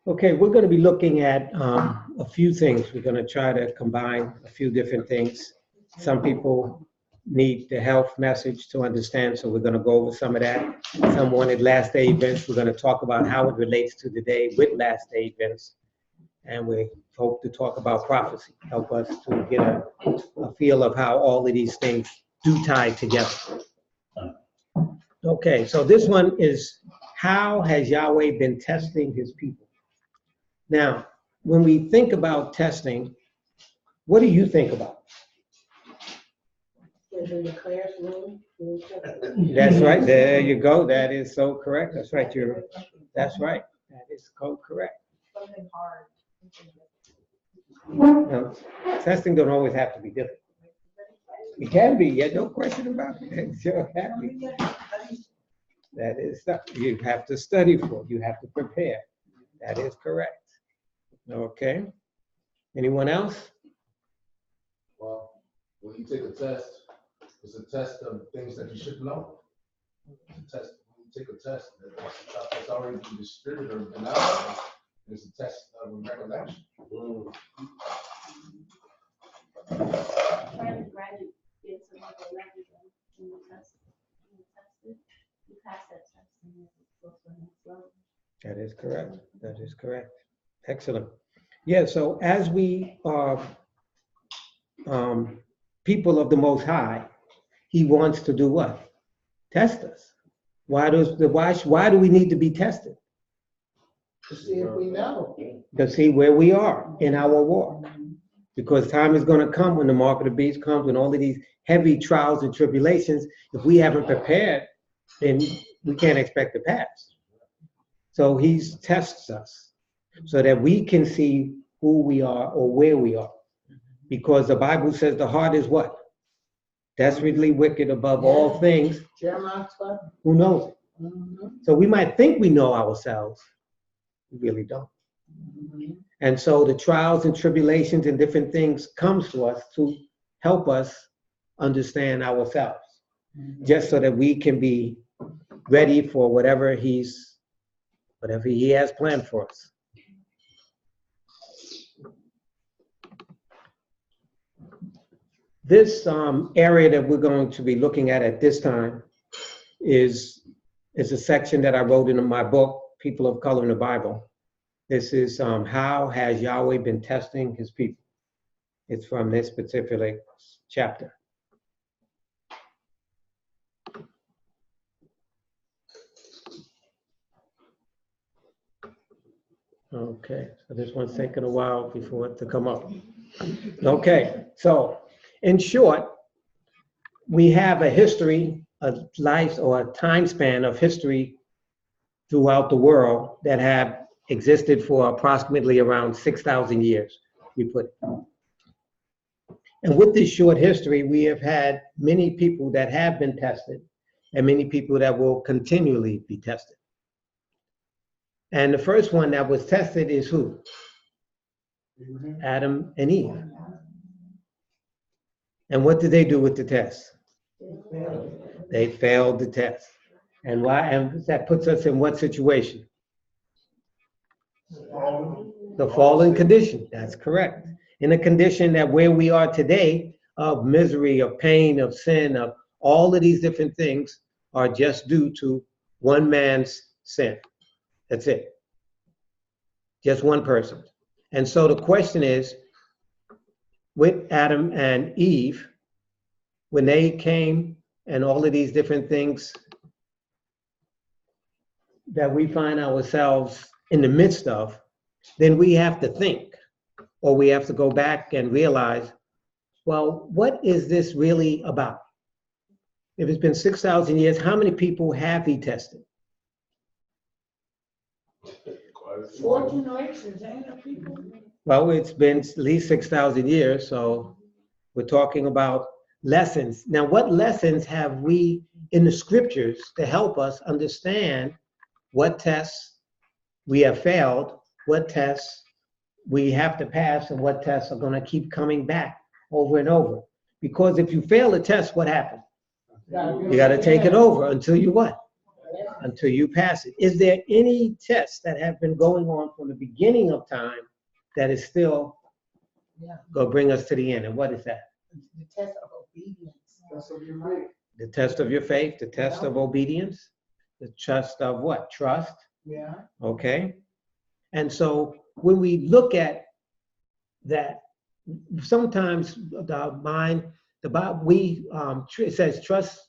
Okay, we're going to be looking at a few things. We're going to try to combine a few different things. Some people need the health message to understand, so we're going to go over some of that. Some wanted last day events. We're going to talk about how it relates to the day with last day events. And we hope to talk about prophecy, help us to get a feel of how all of these things do tie together. Okay, so this one is, how has Yahweh been testing his people? Now, when we think about testing, what do you think about? That's right. There you go. That is so correct. That's right. That's right. That is so correct. Something hard. Now, testing don't always have to be difficult. It can be, yeah, no question about it. Sure can be. That is stuff you have to study for. You have to prepare. That is correct. Okay. Anyone else? Well, when you take a test, it's a test of things that you should know. It's a test. When you take a test, that's already been distributed or been out. It's a test of recollection. Trying to graduate get some recollection in the test. You pass that test and you go to the next level. That is correct. That is correct. Excellent. Yeah, so as we are people of the Most High, he wants to do what? Test us. Why do we need to be tested? To see if we know. To see where we are in our walk. Because time is going to come when the mark of the beast comes, when all of these heavy trials and tribulations, if we haven't prepared, then we can't expect to pass. So he tests us so that we can see who we are or where we are. Because the Bible says the heart is what? Desperately wicked above all things. Jeremiah 12. Who knows it? So we might think we know ourselves. We really don't. And so the trials and tribulations and different things comes to us to help us understand ourselves. Just so that we can be ready for whatever he has planned for us. This area that we're going to be looking at this time is a section that I wrote in my book, People of Color in the Bible. This is how has Yahweh been testing his people. It's from this particular chapter. Okay, so this one's taking a while before it to come up. Okay, so in short, we have a history of life or a time span of history throughout the world that have existed for approximately around 6,000 years, we put it. And with this short history, we have had many people that have been tested and many people that will continually be tested. And the first one that was tested is who? Adam and Eve. And what did they do with the test? They failed the test. And why? And that puts us in what situation? The fallen condition. That's correct. In a condition that where we are today of misery, of pain, of sin, of all of these different things are just due to one man's sin. That's it. Just one person. And so the question is, with Adam and Eve, when they came and all of these different things that we find ourselves in the midst of, then we have to think, or we have to go back and realize, well, what is this really about? If it's been 6,000 years, how many people have he tested? 4 generations, ain't it, people? Well, it's been at least 6,000 years, so we're talking about lessons. Now, what lessons have we in the scriptures to help us understand what tests we have failed, what tests we have to pass, and what tests are going to keep coming back over and over? Because if you fail a test, what happens? You got to take it over until you what? until you pass it. Is there any tests that have been going on from the beginning of time that is still Yeah. going to bring us to the end? And what is that? The test of obedience. That's of your faith. The test of your faith, the test of obedience, the test of what? Trust. Yeah. Okay. And so when we look at that, sometimes the mind, the Bible, it says trust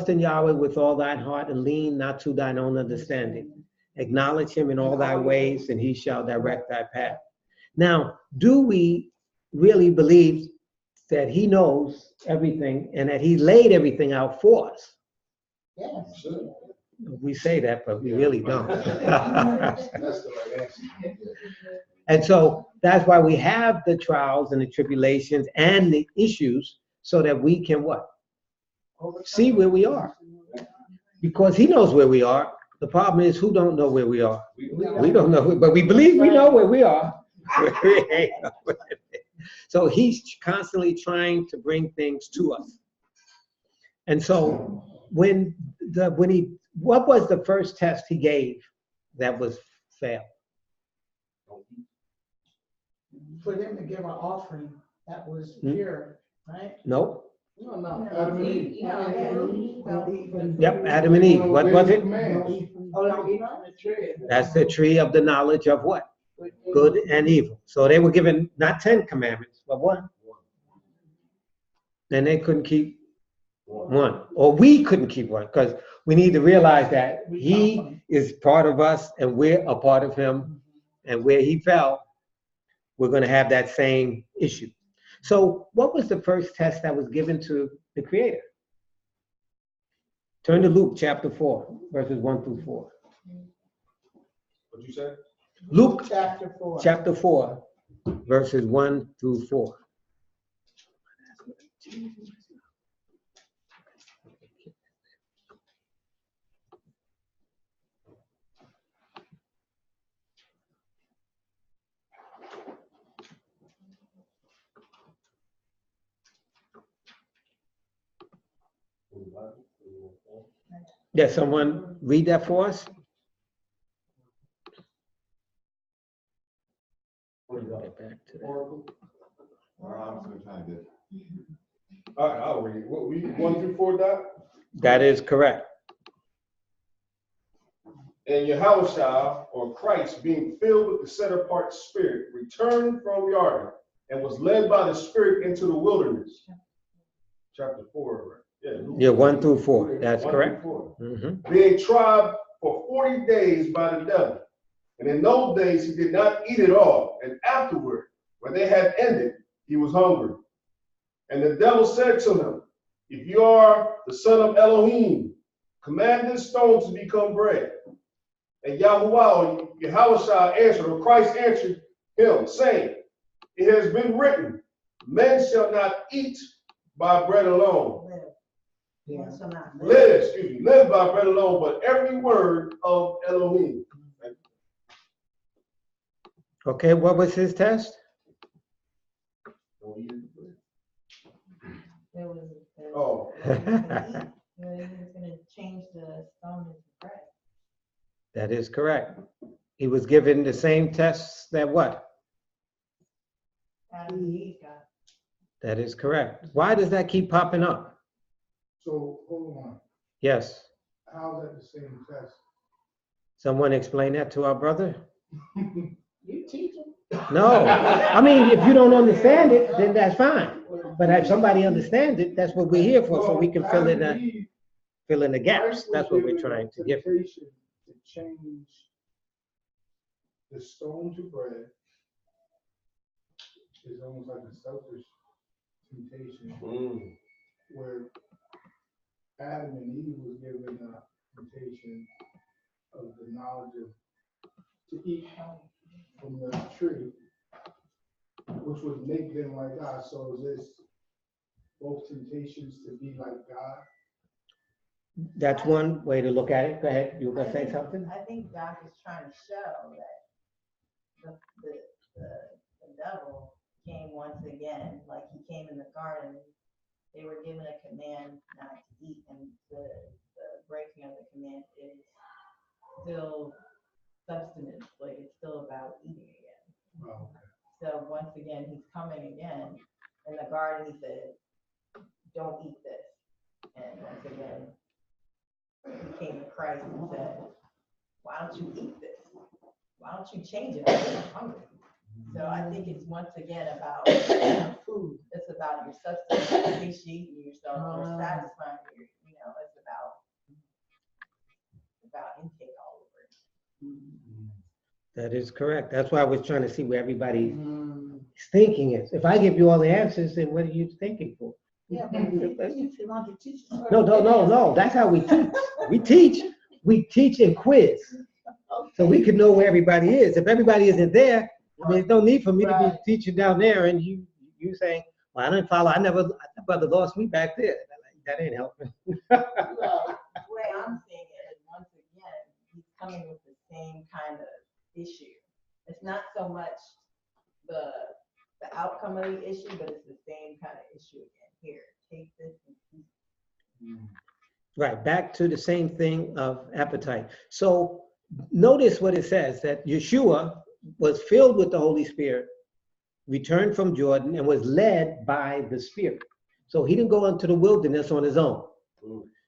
in Yahweh with all thine heart and lean not to thine own understanding. Acknowledge him in all thy ways and he shall direct thy path. Now, do we really believe that he knows everything and that he laid everything out for us? Yes. Sure. We say that, but we really don't. That's the right answer. Yeah. And so that's why we have the trials and the tribulations and the issues so that we can what? See where we are. Because he knows where we are. The problem is who don't know where we are. We don't know, but we believe we know where we are. So he's constantly trying to bring things to us. And so what was the first test he gave that was failed? For them to give an offering that was pure, right? Nope. No, Adam and Eve. Yep, Adam and Eve. What was it? Oh, no, eat from the tree. That's the tree of the knowledge of what? Good and evil. So they were given not 10 commandments, but one. And they couldn't keep one. Or we couldn't keep one, because we need to realize that he is part of us and we're a part of him. And where he fell, we're going to have that same issue. So what was the first test that was given to the Creator? Turn to Luke chapter 4, verses 1 through 4. What you said? Luke Chapter 4. chapter 4, verses 1 through 4. Yeah, someone read that for us? Get back to that. Oracle? I'm gonna try to get. All right, I'll read. What, we 1 through 4, Doc? That is correct. And YHWH, or Christ, being filled with the set apart spirit, returned from Jordan and was led by the Spirit into the wilderness. Chapter 4, right? Yeah, 1 through 4. That's 1 correct. through 4. Mhm. Being tried for 40 days by the devil. And in those days he did not eat at all. And afterward, when they had ended, he was hungry. And the devil said to him, if you are the son of Elohim, command this stone to become bread. And YHWH answered, or Christ answered him, saying, it has been written, men shall not eat by bread alone. Live by bread alone, but every word of Elohim. Okay, what was his test? Oh, He was going to change the stone into bread. That is correct. He was given the same tests that what? Adam and Eve got. That is correct. Why does that keep popping up? So, hold on, Yes. how's that the same test? Someone explain that to our brother? You teach them. No. I mean, if you don't understand it, then that's fine. But if somebody understands it, that's what we're here for, so we can fill in the gaps. That's what we're trying to give. Temptation to change the stone to bread is almost like a selfish temptation, where Adam and Eve was given a temptation of the knowledge of to eat from the tree, which would make them like God. So is this both temptations to be like God? That's one way to look at it. Go ahead. You were gonna say something? I think God is trying to show that the devil came once again, like he came in the garden. They were given a command not to eat, and the the breaking of the command is still substantive, like it's still about eating again. Well, So once again, he's coming again. In the garden, he said, don't eat this. And once again, he came to Christ and said, why don't you eat this? Why don't you change it? I'm hungry. So I think it's once again about food. It's about your substance, satiating yourself, or satisfying your, it's about intake all over. That is correct. That's why I was trying to see where everybody's thinking is. If I give you all the answers, then what are you thinking for? Yeah, but if you want to teach. No. That's how we teach. We teach and quiz. So we can know where everybody is. If everybody isn't there, I mean, there's no need for me to be teaching down there and you saying, well, I didn't follow. My brother lost me back there. That ain't helping. The way I'm seeing it is, once again, he's coming with the same kind of issue. It's not so much the outcome of the issue, but it's the same kind of issue again. Here, take this and eat. Right, back to the same thing of appetite. So notice what it says, that Yeshua was filled with the Holy Spirit, returned from Jordan, and was led by the Spirit. So he didn't go into the wilderness on his own.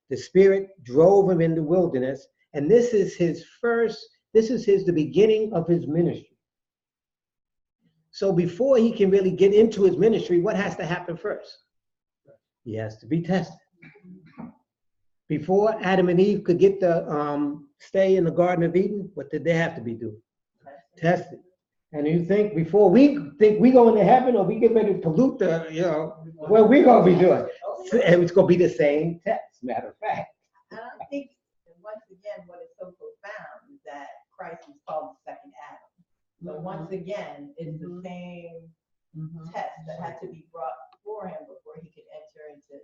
The Spirit drove him in the wilderness, and this is the beginning of his ministry. So before he can really get into his ministry, what has to happen first? He has to be tested. Before Adam and Eve could get the stay in the Garden of Eden, what did they have to be doing? Tested. And you think before we think we go into heaven or we get ready to pollute what we gonna be doing? And it's gonna be the same test, matter of fact. And I think, once again, what is so profound is that Christ is called the second Adam. So once again, it's the same test that had to be brought for him before he could enter into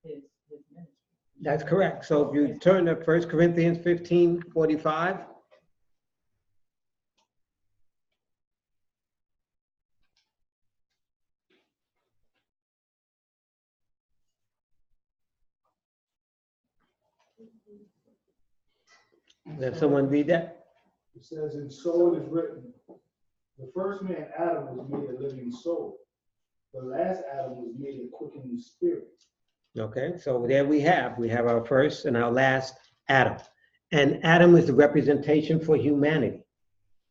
his ministry. That's correct. So if you turn to 1 Corinthians 15:45. Let someone read that. it says, and so it is written, the first man, Adam, was made a living soul. The last Adam was made a quickening spirit. Okay, so there we have our first and our last Adam. And Adam is the representation for humanity.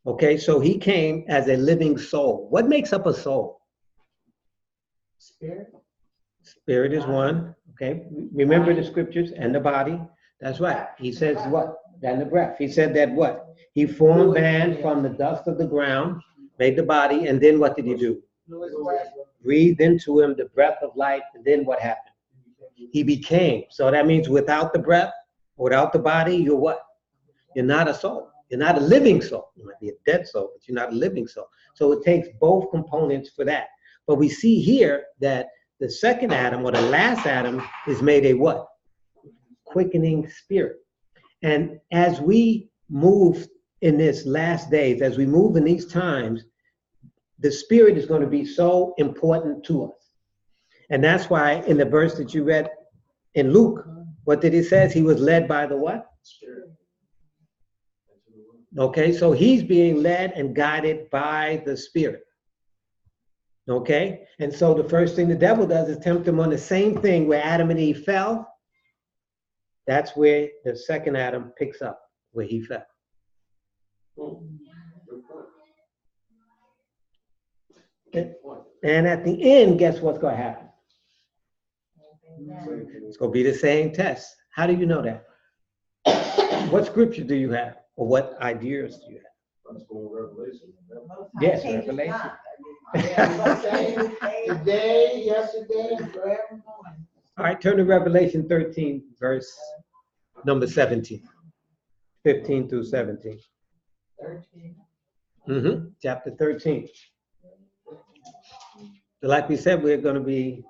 Okay, so he came as a living soul. What makes up a soul? Spirit. Spirit is one. Okay, remember the scriptures, and the body. That's right. He says what? And the breath. He said that what? He formed man from the dust of the ground, made the body, and then what did he do? Breathed into him the breath of life, and then what happened? He became. So that means without the breath, without the body, you're what? You're not a soul. You're not a living soul. You might be a dead soul, but you're not a living soul. So it takes both components for that. But we see here that the second Adam, or the last Adam, is made a what? Quickening spirit. And as we move in this last days, as we move in these times, the spirit is going to be so important to us. And that's why in the verse that you read in Luke, what did it say? He was led by the what? Spirit. Okay, so he's being led and guided by the Spirit. Okay, and so the first thing the devil does is tempt him on the same thing where Adam and Eve fell. That's where the second Adam picks up, where he fell. And at the end, guess what's going to happen? It's going to be the same test. How do you know that? What scripture do you have? Or what ideas do you have? Let's go with Revelation. Yes, Revelation. Today, yesterday, and forevermore. All right, turn to Revelation 13, verse number 17. 15 through 17. 13. Chapter 13. So like we said, we're going to be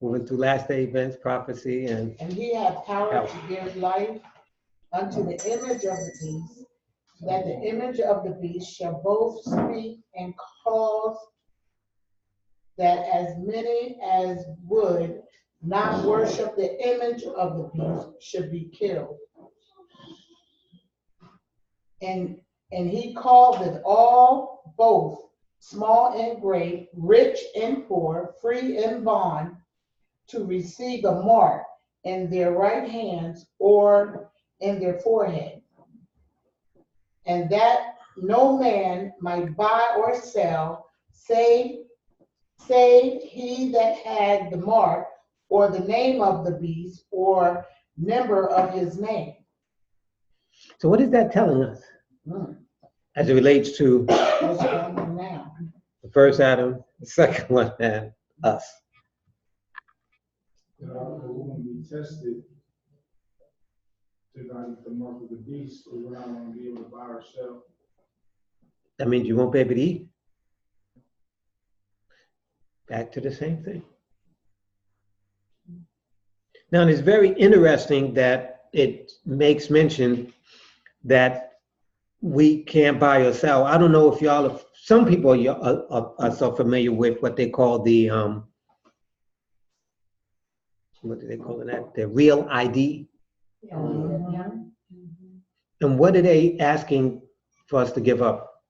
moving through last day events, prophecy, and And he had power to give life unto the image of the beast, that the image of the beast shall both speak and cause that as many as would not worship the image of the beast should be killed. And he called it all, both small and great, rich and poor, free and bond, to receive a mark in their right hands or in their forehead, and that no man might buy or sell, save he that had the mark or the name of the beast or number of his name. So what is that telling us Hmm. as it relates to What's going on now? the first Adam, the second one, and us? That our we're gonna be tested to not eat the mark of the beast, or we're not gonna be able to buy or sell. That means you won't be able to eat. Back to the same thing. Now, it's very interesting that it makes mention that we can't buy or sell. I don't know if y'all, some people are so familiar with what they call the, what do they call it? The real ID. Mhm. And what are they asking for us to give up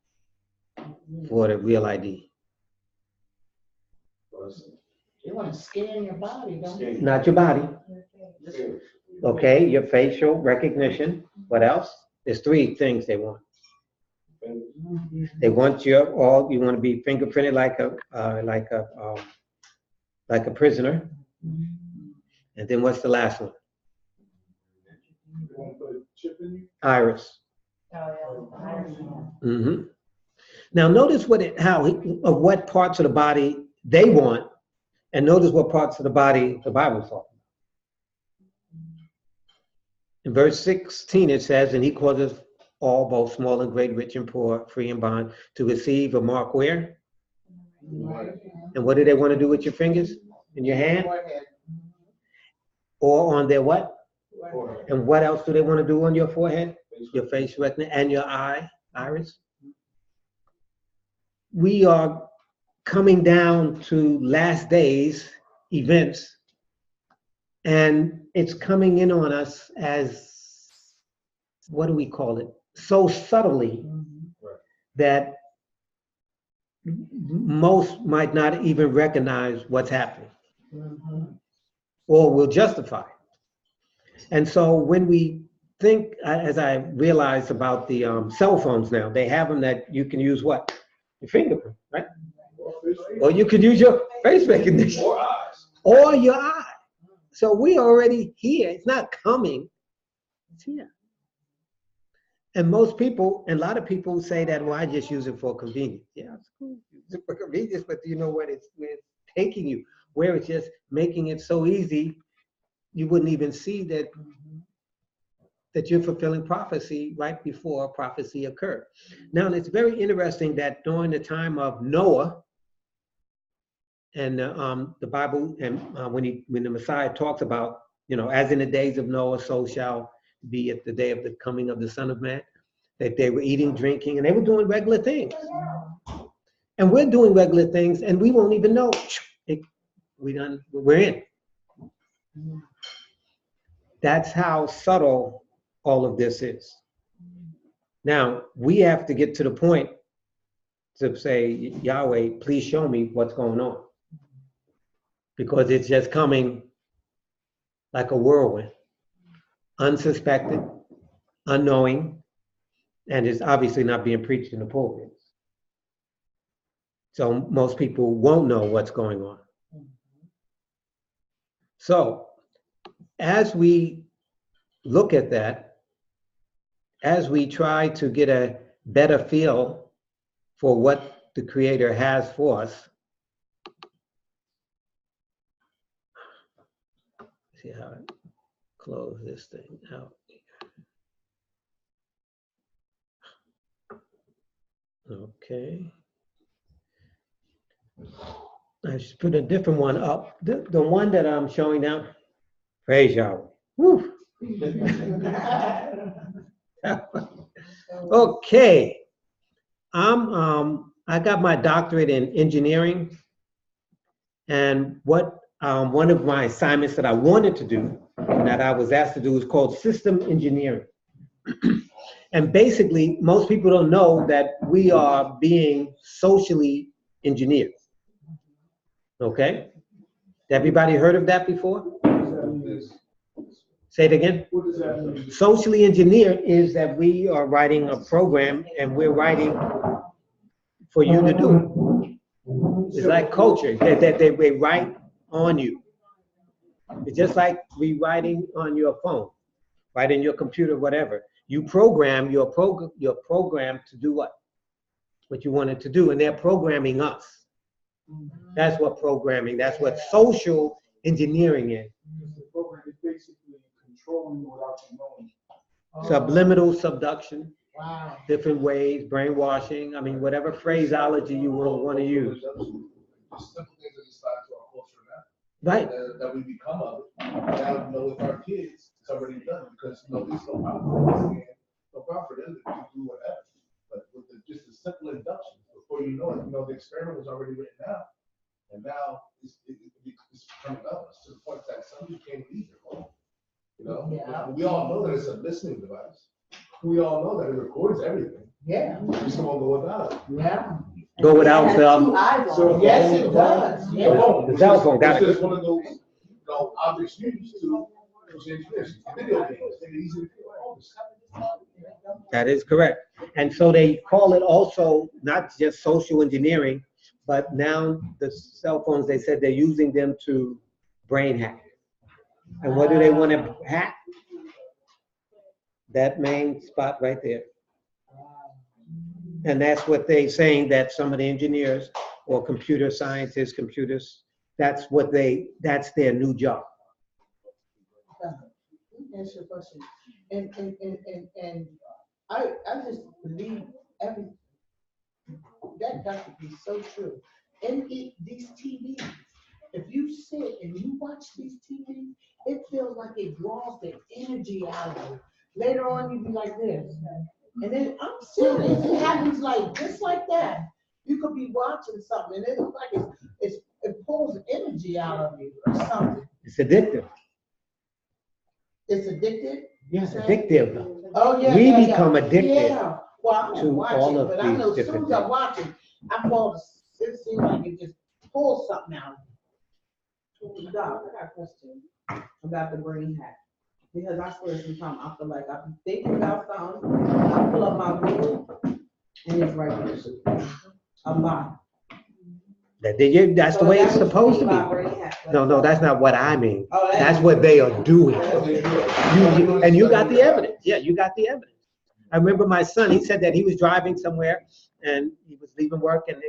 for the real ID? They want to scan your body, don't they? Not your body, okay? Your facial recognition. What else? There's three things they want. They want you want to be fingerprinted like a prisoner. And then what's the last one? They won't put a chip in you. Iris. Oh, yeah. Mm-hmm. Now notice what parts of the body they want, and notice what parts of the body the Bible's talking about. In verse 16 it says, and he causes all, both small and great, rich and poor, free and bond, to receive a mark where? And what do they want to do with your fingers? In your hand? Or on their what? And what else do they want to do on your forehead? Your face retina and your iris? We are coming down to last days events, and it's coming in on us as, what do we call it? So subtly that most might not even recognize what's happening or will justify. And so when we think, as I realized about the cell phones now, they have them that you can use what? Your fingerprint, right? Or you could use your face recognition. Or eyes. Or your eye. So we already here. It's not coming. It's here. And most people, and a lot of people say that, well, I just use it for convenience. Yeah, it's cool. Use it for convenience, but you know what it's taking you, where it's just making it so easy, you wouldn't even see that you're fulfilling prophecy right before prophecy occurred. Now, it's very interesting that during the time of Noah, and the Bible, and when the Messiah talks about, as in the days of Noah, so shall be at the day of the coming of the Son of Man, that they were eating, drinking, and they were doing regular things. And we're doing regular things, and we won't even know. We're in. That's how subtle all of this is. Now, we have to get to the point to say, Yahweh, please show me what's going on. Because it's just coming like a whirlwind, unsuspected, unknowing, and it's obviously not being preached in the pulpits. So most people won't know what's going on. So as we look at that, as we try to get a better feel for what the Creator has for us, see how I close this thing out. Okay. I should put a different one up. The one that I'm showing now, praise Yahweh. Woo. Okay. I got my doctorate in engineering, and what one of my assignments that I wanted to do, and that I was asked to do, is called system engineering. And basically, most people don't know that we are being socially engineered. Okay? Everybody heard of that before? Say it again. What does that mean? Socially engineered is that we are writing a program and we're writing for you to do. It's like culture, that they write on you. It's just like rewriting on your phone, right, in your computer, whatever. You program your program to do what? What you want it to do, and they're programming us. That's what programming, that's what social engineering is. The program is basically controlling you without you knowing. Subliminal subduction, Wow. different ways, brainwashing, I mean, whatever phraseology you will want to use. Just simple things that just to our culture now. Right, That we become of it. Now, with our kids, it's already done because, there's no problem. No problem for them to do whatever. But with just a simple induction, before you know it, the experiment was already written out. And now it's coming up to the point that some people can't leave their home. Yeah. We all know that it's a listening device. We all know that it records everything. Yeah, We just won't go without it. yeah. go without So Yes, it does. The Yeah. phone, The cell phone, got it's it. just one of those, objects used to change this. Video games, make it easy to do all this. that is correct. And so they call it also not just social engineering, but now the cell phones, they said they're using them to brain hack. And what do they want to hack? That main spot right there. And that's what they're saying, that some of the engineers or computer scientists, that's their new job. Let me ask you a question. And I just believe everything. That got to be so true. And these TVs, if you sit and you watch these TVs, it feels like it draws the energy out of you. Later on, you be like this. And then I'm serious, it happens like just like that. You could be watching something and it looks like it pulls energy out of you or something. It's addictive. It's addicted? Yes, addictive. Oh, yeah. We yeah, become yeah. addicted Yeah. Well, I'm to not watching, all of but I know as these soon as different I'm watching, I fall, it seems like it just pulls something out of me. Doc, I got a question about the brain hack. Because I swear sometimes I feel like I'm thinking about something, I pull up my Google, and it's right there. A lot. That's the way it's supposed to be. No, that's not what I mean. That's what they are doing. And you got the evidence. Yeah, you got the evidence. I remember my son, he said that he was driving somewhere and he was leaving work and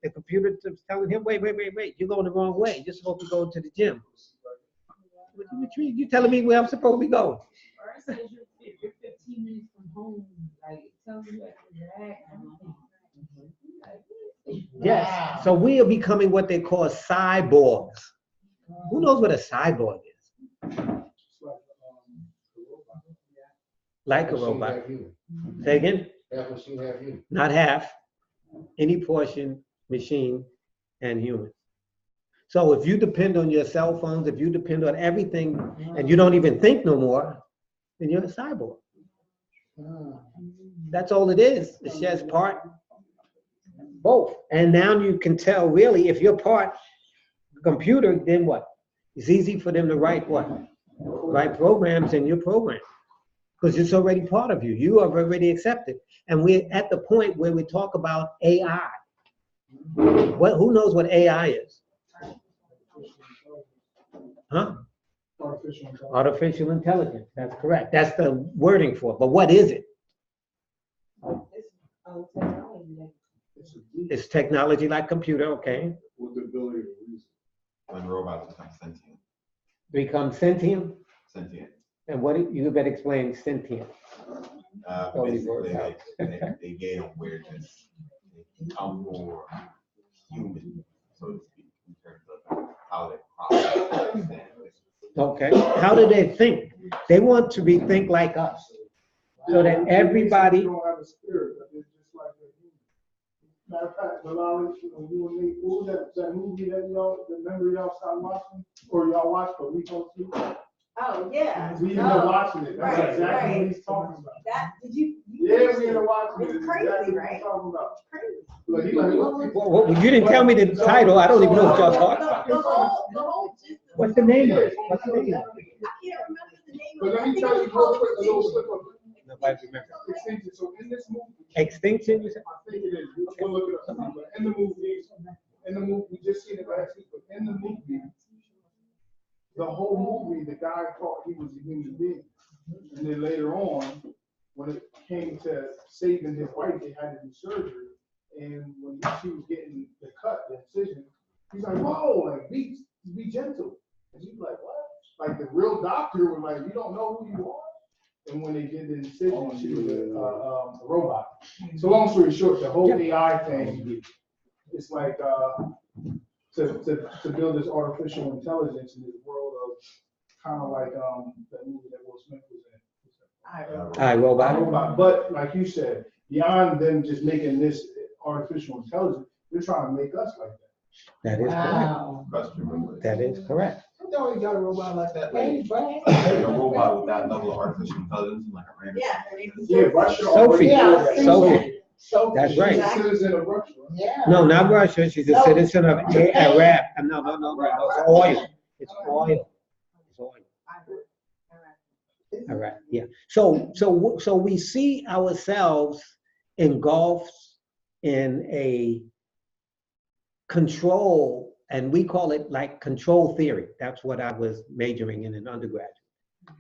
the computer was telling him, wait, you're going the wrong way. You're supposed to go to the gym. You telling me where I'm supposed to be going? Or it says you're 15 minutes from home, like it tells you where you're at. Yes. So we are becoming what they call cyborgs. Who knows what a cyborg is? Like a robot. Say again? Half machine, half human. Not half. Any portion, machine and human. So if you depend on your cell phones, if you depend on everything, and you don't even think no more, then you're a cyborg. That's all it is. It's just part, both. And now you can tell really if you're part computer, then what? It's easy for them to write what? Write programs in your program. Because it's already part of you. You are already accepted. And we're at the point where we talk about AI. Who knows what AI is? Huh? Artificial intelligence. That's correct. That's the wording for it. But what is it? It's technology like computer, okay. With the ability to reason. When robots become sentient. Become sentient? Sentient. And what you better explain sentient. Basically, they gain awareness. They become more human, so to speak, in terms of how they process understand. Okay. How do they think? They want to think like us. So that everybody. They don't have a spirit, but they're just like a human. Matter of fact, Malari, you and me, what was that movie that y'all, remember y'all stopped watching? Or y'all watched, but we don't see? Oh, yeah. We ended up watching it. That's Right, exactly right. what he's talking about. That, did you? Yeah, we ended up watching it. It's It's crazy, exactly what right? he's talking about. Crazy. Look, he like, look. Well, you didn't tell me the title. I don't even know what y'all talking about. The whole gist of What's the name of it? What's the name of it? I can't remember the name But of it. let I me think tell it you was real called quick, a little slip of Nobody remembers. extinction. So in this movie, Extinction, you said? I think it is. We'll look it up. But in the movie, we just seen it last week. But in the movie, the whole movie, the guy thought he was a human being, and then later on, when it came to saving his wife, they had to do surgery. And when she was getting the cut, the incision, he's like, "Whoa, like be gentle." And she's like, "What?" Like the real doctor was like, "You don't know who you are." And when they did the incision, she was a robot. So long story short, the whole AI thing, it's like to build this artificial intelligence in this world of kind of like that movie that Will Smith was in. Robot. But like you said, beyond them just making this artificial intelligence, they're trying to make us like that. That is Wow. correct. That is correct. You know, you got a robot like that, Hey, like Brad. a robot with that level of artificial intelligence, like a random. Yeah. Yeah, Russia. Sophie. Yeah, I think so. Sophie. Sophie. That's right. She's a citizen of Russia. Yeah. No, not Russia. She's a No. citizen of Iraq. No. It's oil. It's oil. It's oil. Iraq. Yeah. So we see ourselves engulfed in a control, and we call it like control theory. That's what I was majoring in undergraduate.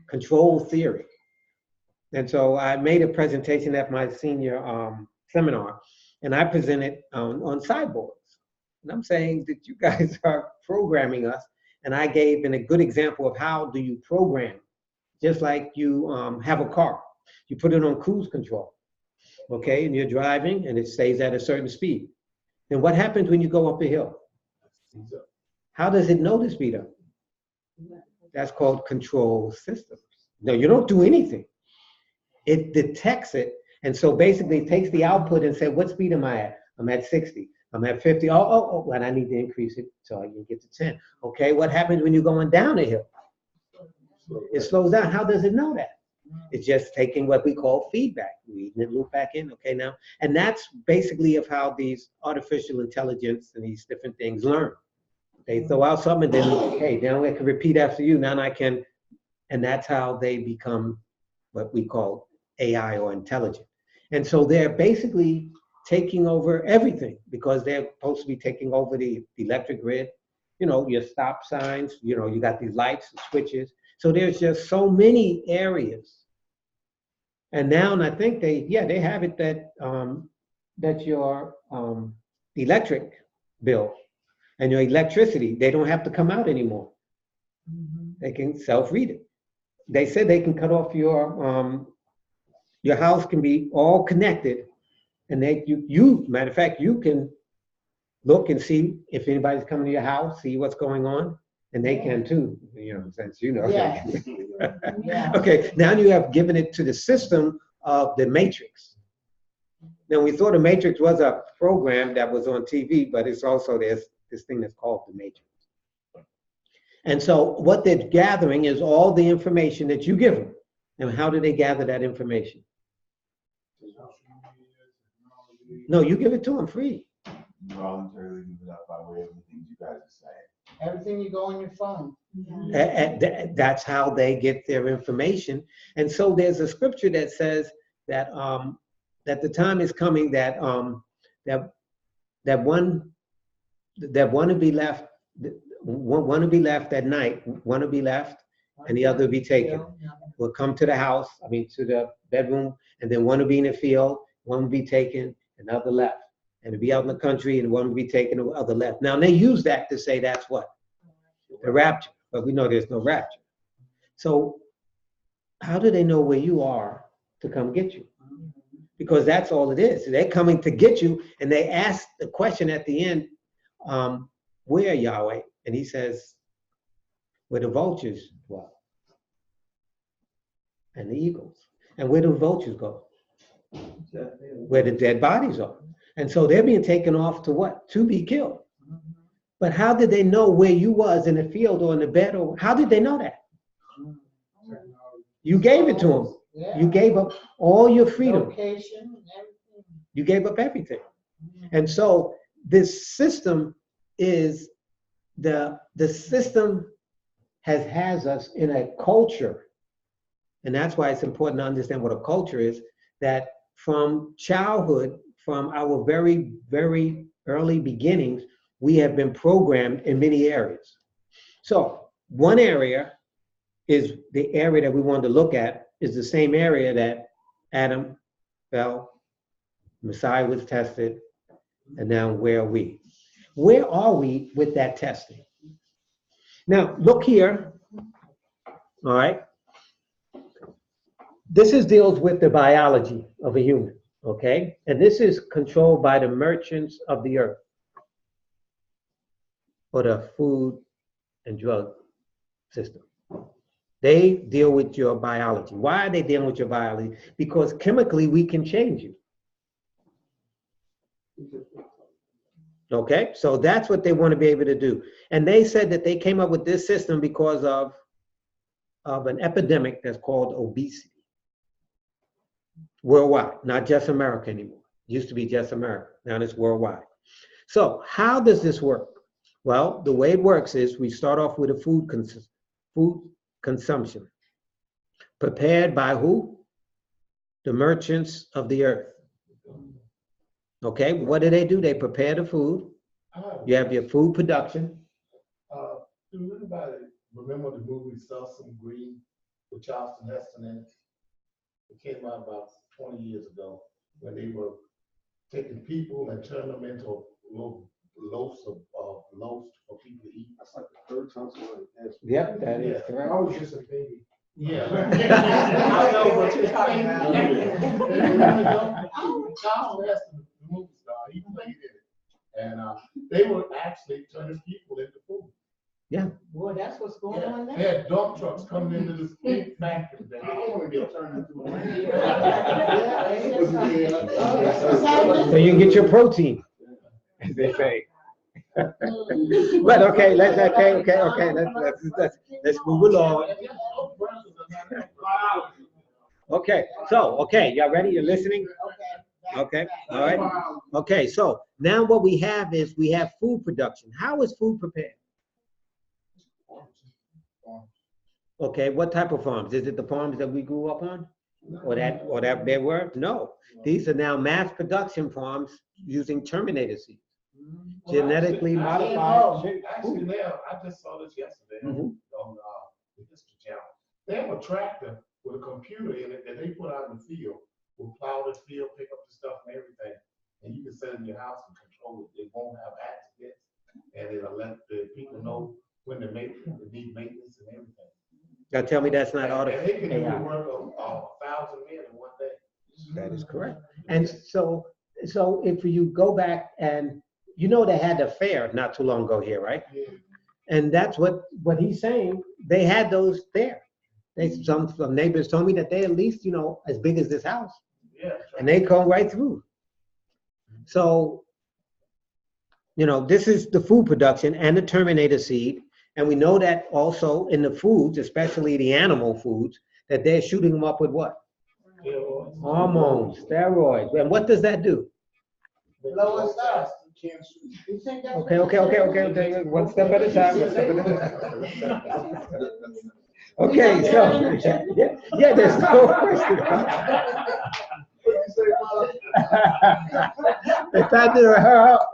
Control theory. And so I made a presentation at my senior seminar, and I presented on cyborgs. And I'm saying that you guys are programming us, and I gave a good example of how do you program, just like you have a car. You put it on cruise control, okay, and you're driving, and it stays at a certain speed. Then what happens when you go up a hill? How does it know the speed up? That's called control systems. No, you don't do anything. It detects it, and so basically it takes the output and says, what speed am I at? I'm at 60. I'm at 50. Oh, and I need to increase it so I can get to 10. Okay, what happens when you're going down a hill? It slows down. How does it know that? It's just taking what we call feedback, reading it, loop back in, okay, now. And that's basically of how these artificial intelligence and these different things learn. They throw out something and then, hey, now I can repeat after you, now I can, and that's how they become what we call AI or intelligent. And so they're basically taking over everything because they're supposed to be taking over the electric grid, you know, your stop signs, you know, you got these lights, the switches. So there's just so many areas. And now I think they have it that that your electric bill and your electricity, they don't have to come out anymore. They can self-read it. They said they can cut off your house can be all connected, and matter of fact, you can look and see if anybody's coming to your house, see what's going on, and they can too, you know, since you know. Yeah. Yeah. Okay, now you have given it to the system of the Matrix. Now we thought the Matrix was a program that was on TV, but it's also this thing that's called the Matrix. And so what they're gathering is all the information that you give them. And how do they gather that information? No, you give it to them free. You voluntarily give it up by way of the things you guys are saying. Everything you go on your phone. That's how they get their information. And so there's a scripture that says that that the time is coming that that one will be left, one will be left at night, one will be left, and the other will be taken. Will come to the house, to the bedroom, and then one will be in the field, one will be taken, another left. And it'll be out in the country, and one will be taken, the other left. Now they use that to say that's what? The rapture, but we know there's no rapture. So how do they know where you are to come get you? Because that's all it is. They're coming to get you, and they ask the question at the end, where, Yahweh? And he says, where the vultures dwell, and the eagles. And where do vultures go? Where the dead bodies are. And so they're being taken off to what? To be killed. But how did they know where you was in the field or in the bed? Or how did they know that? You gave it to them. Yeah. You gave up all your freedom. Location and everything. You gave up everything. And so this system is the system has us in a culture. And that's why it's important to understand what a culture is, that from childhood, from our very, very early beginnings, we have been programmed in many areas. So one area is the area that we wanted to look at is the same area that Adam fell, Messiah was tested, and now where are we? Where are we with that testing? Now, look here, all right? This deals with the biology of a human, okay? And this is controlled by the merchants of the earth, or the food and drug system. They deal with your biology. Why are they dealing with your biology? Because chemically we can change you. Okay, so that's what they want to be able to do. And they said that they came up with this system because of an epidemic that's called obesity. Worldwide, not just America anymore. It used to be just America, now it's worldwide. So how does this work? Well, the way it works is we start off with a food consumption. Prepared by who? The merchants of the earth. Okay, what do? They prepare the food. You have your food production. Do anybody remember the movie Selsom Green with Charleston Heston in it? It came out about 20 years ago when they were taking people and turning them into little loaves for people to eat. That's like the third time somebody asked me. Yep, that is I correct. was just a baby. Yeah. I know what you're talking about. Charleston Heston, the movie star, he played in it. And they were actually turning people into food. Boy, that's what's going on They there. had dump trucks coming into this big factory that I they don't want to get turned into a man. So you get your protein, as they say. But okay, let's move along. Okay, so y'all ready? You're listening? Okay, all right. Okay, so now what we have is we have food production. How is food prepared? Okay, what type of farms? Is it the farms that we grew up on? Or that they were? No. These are now mass production farms using terminator seeds. Genetically modified. Actually, now, I just saw this yesterday on the History Channel. They have a tractor with a computer in it that they put out in the field. Will plow the field, pick up the stuff and everything. And you can set it in your house and control it. It won't have accidents. And it'll let the people know when they need maintenance and everything. Now tell me that's not And artificial. they can do the work of 1,000 men in one day. That is correct. And so if you go back and you know they had a fair not too long ago here, right? Yeah. And that's what he's saying. They had those there. Some neighbors told me that they at least, as big as this house. Yeah. And they come right through. So, this is the food production and the terminator seed. And we know that also in the foods, especially the animal foods, that they're shooting them up with what? Hormones, steroids. And what does that do? Lower stuff. You think that's what Okay. One step at a time. Okay, so, yeah, there's no question. They tried to her up.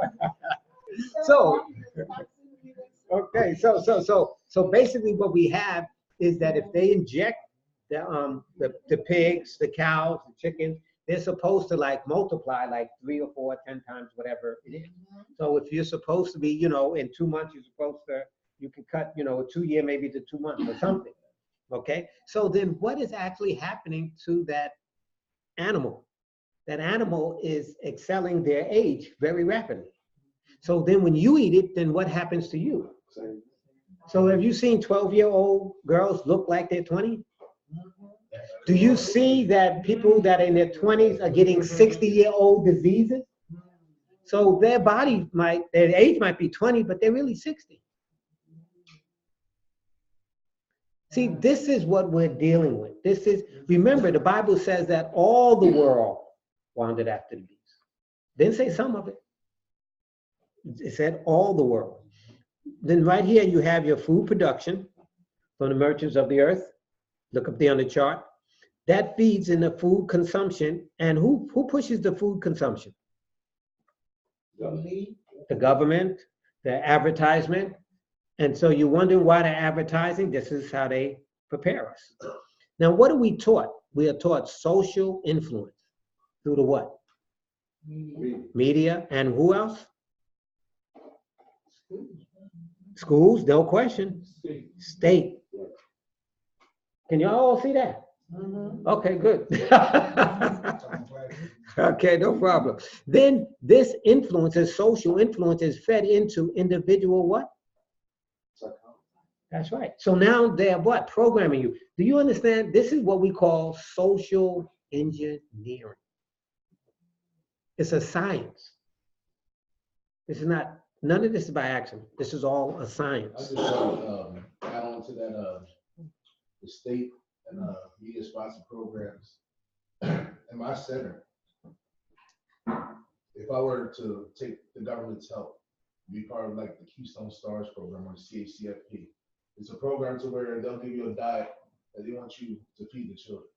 So, okay, so basically what we have is that if they inject the pigs, the cows, the chickens, they're supposed to like multiply like 3 or 4, 10 times, whatever it is. So if you're supposed to be, in 2 months, you can cut, a 2 year maybe to 2 months or something. Okay, so then what is actually happening to that animal? That animal is excelling their age very rapidly. So then when you eat it, then what happens to you? So have you seen 12-year-old girls look like they're 20? Do you see that people that are in their 20s are getting 60-year-old diseases? So their body their age might be 20, but they're really 60. See, this is what we're dealing with. Remember, the Bible says that all the world wandered after the beast. Didn't say some of it. It said all the world. Then right here, you have your food production from the merchants of the earth. Look up there on the chart. That feeds in the food consumption. And who pushes the food consumption? The government, the advertisement. And so you're wondering why they're advertising. This is how they prepare us. Now, what are we taught? We are taught social influence through the what? Media. And who else? Schools, no question. State. Can you all see that? Okay, good. Okay, no problem. Then this social influence is fed into individual what? That's right. So now they're what? Programming you. Do you understand? This is what we call social engineering. It's a science. This is not, none of this is by accident. This is all a I science. just want to add on to that, the state and media sponsored programs. In my center, if I were to take the government's help, be part of like the Keystone Stars program or the CHCFP, it's a program to where they'll give you a diet that they want you to feed the children.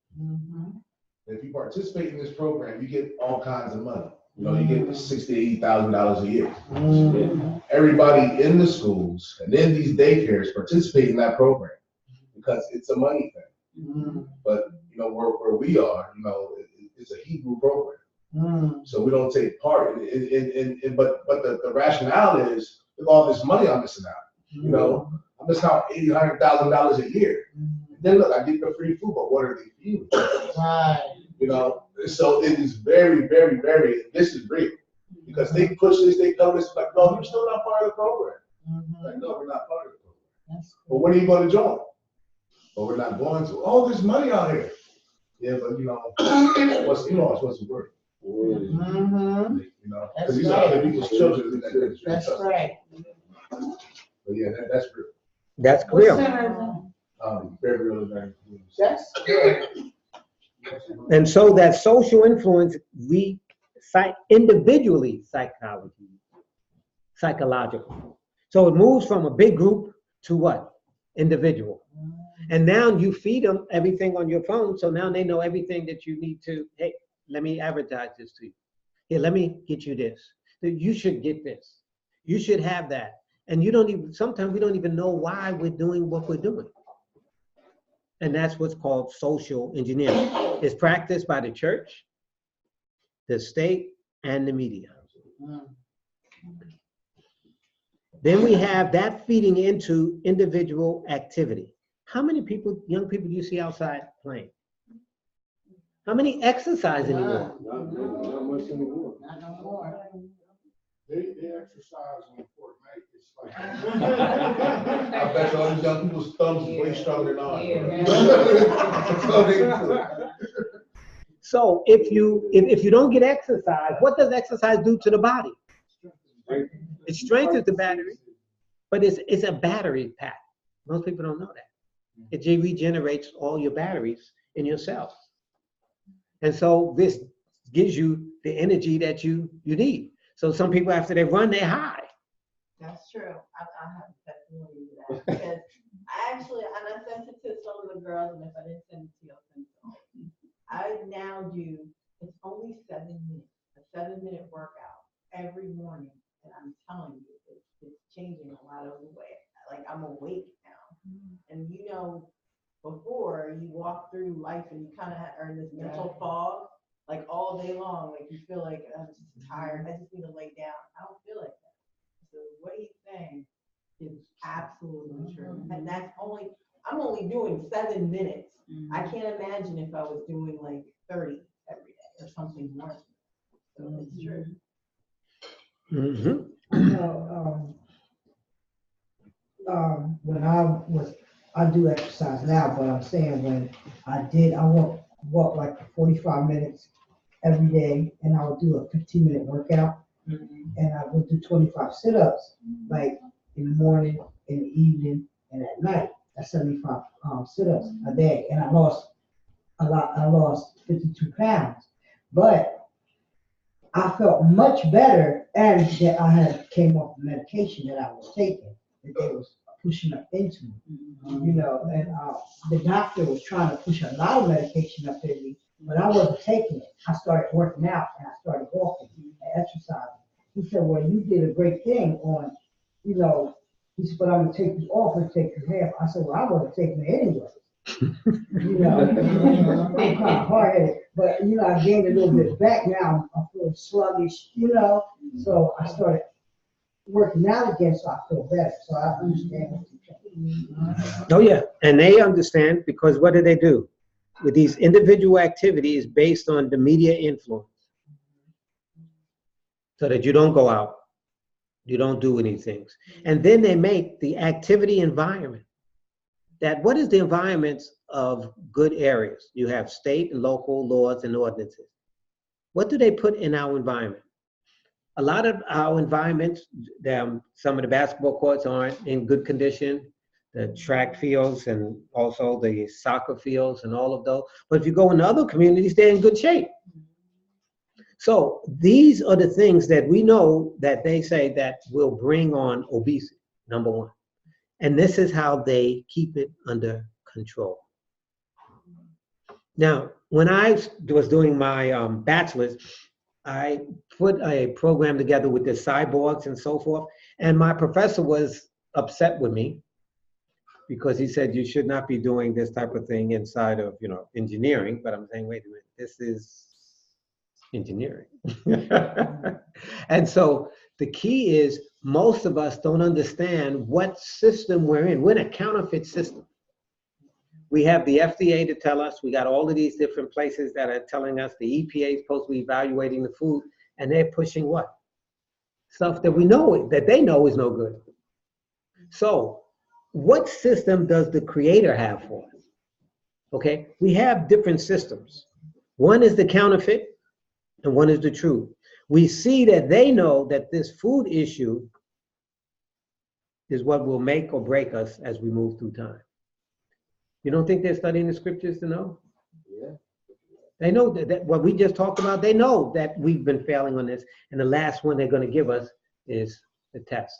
If you participate in this program, you get all kinds of money. You know, you get $60,000 to $80,000 a year. Everybody in the schools and in these daycares participate in that program because it's a money thing. But you know, where we are, you know, it's a Hebrew program, so we don't take part. But the rationale is, with all this money I'm missing out. You know, I'm missing out $100,000 a year. Then look, I get the free food, but what are they feeding? Right. You know, so it is very, very, very. This is real because they push this, they cover this. Like, no, you're still not part of the program. Like, no, we're not part of the program. But when are you going to join? But we're not going to. Oh, there's money out here. Yeah, but you know, what's the word? You know, because these are other people's children. That's right. But yeah, that's real. That's What real. center is it? Very real. Very. That's good. And so that social influence, individually psychological. So it moves from a big group to what? Individual. And now you feed them everything on your phone. So now they know everything that you need to, hey, let me advertise this to you. Here, let me get you this. You should get this. You should have that. And sometimes we don't even know why we're doing what we're doing. And that's what's called social engineering. It's practiced by the church, the state, and the media. Then we have that feeding into individual activity. How many young people do you see outside playing? How many exercise anymore? Not much anymore. Not no more. They exercise on Fortnite. It's like. I bet you all these young people's thumbs is way stronger than ours. So if you don't get exercise, what does exercise do to the body? It strengthens the battery, but it's a battery pack. Most people don't know that. It regenerates all your batteries in your cells. And so this gives you the energy that you need. So some people, after they run, they're high. That's true. I have definitely do that because I sent it to some of the girls, and if I didn't send it to you, I'll send it to all of you. I now do, it's only 7 minutes, a 7-minute workout every morning, and I'm telling you, it's changing a lot of the way. Like, I'm awake now, and you know, before you walk through life and you kind of are in this mental fog, like all day long, like you feel like I'm just tired, I just need to lay down. I don't feel like that. So what he's saying is absolutely true. And I'm only doing 7 minutes. I can't imagine if I was doing like 30 every day or something more. So it's true. When I do exercise now, but I'm saying when I walk like 45 minutes every day, and I'll do a 15-minute workout. and I would do 25 sit-ups, like in the morning, in the evening, and at night. That's 75 sit-ups a day, and I lost a lot. I lost 52 pounds, but I felt much better, and that I had came off the medication that I was taking, that they was pushing up into me, you know, and the doctor was trying to push a lot of medication up in me, but I wasn't taking it. I started working out and I started walking and exercising. He said, well, you did a great thing on, you know, he said, but I'm gonna take you off and take you half. I said, well, I wasn't taking it anyway. You know, I'm kind of hard-headed, but you know, I gained a little bit back now. I feel sluggish, you know, so I started working out again, so I feel better. So I understand what you're saying. Oh, yeah, and they understand because what do they do? With these individual activities based on the media influence. So that you don't go out, you don't do any things. And then they make the activity environment. That what is the environments of good areas? You have state and local laws and ordinances. What do they put in our environment? A lot of our environments, some of the basketball courts aren't in good condition, the track fields and also the soccer fields and all of those. But if you go into other communities, they're in good shape. So these are the things that we know that they say that will bring on obesity, number one. And this is how they keep it under control. Now, when I was doing my bachelor's, I put a program together with the cyborgs and so forth, and my professor was upset with me because he said you should not be doing this type of thing inside of, you know, engineering. But I'm saying, wait a minute, this is engineering. And so the key is most of us don't understand what system we're in. We're in a counterfeit system. We have the FDA to tell us, we got all of these different places that are telling us the EPA is supposed to be evaluating the food, and they're pushing what? Stuff that we know, that they know is no good. So what system does the Creator have for us? Okay, we have different systems. One is the counterfeit, and one is the truth. We see that they know that this food issue is what will make or break us as we move through time. You don't think they're studying the scriptures to know? Yeah. They know that what we just talked about, they know that we've been failing on this, and the last one they're going to give us is the test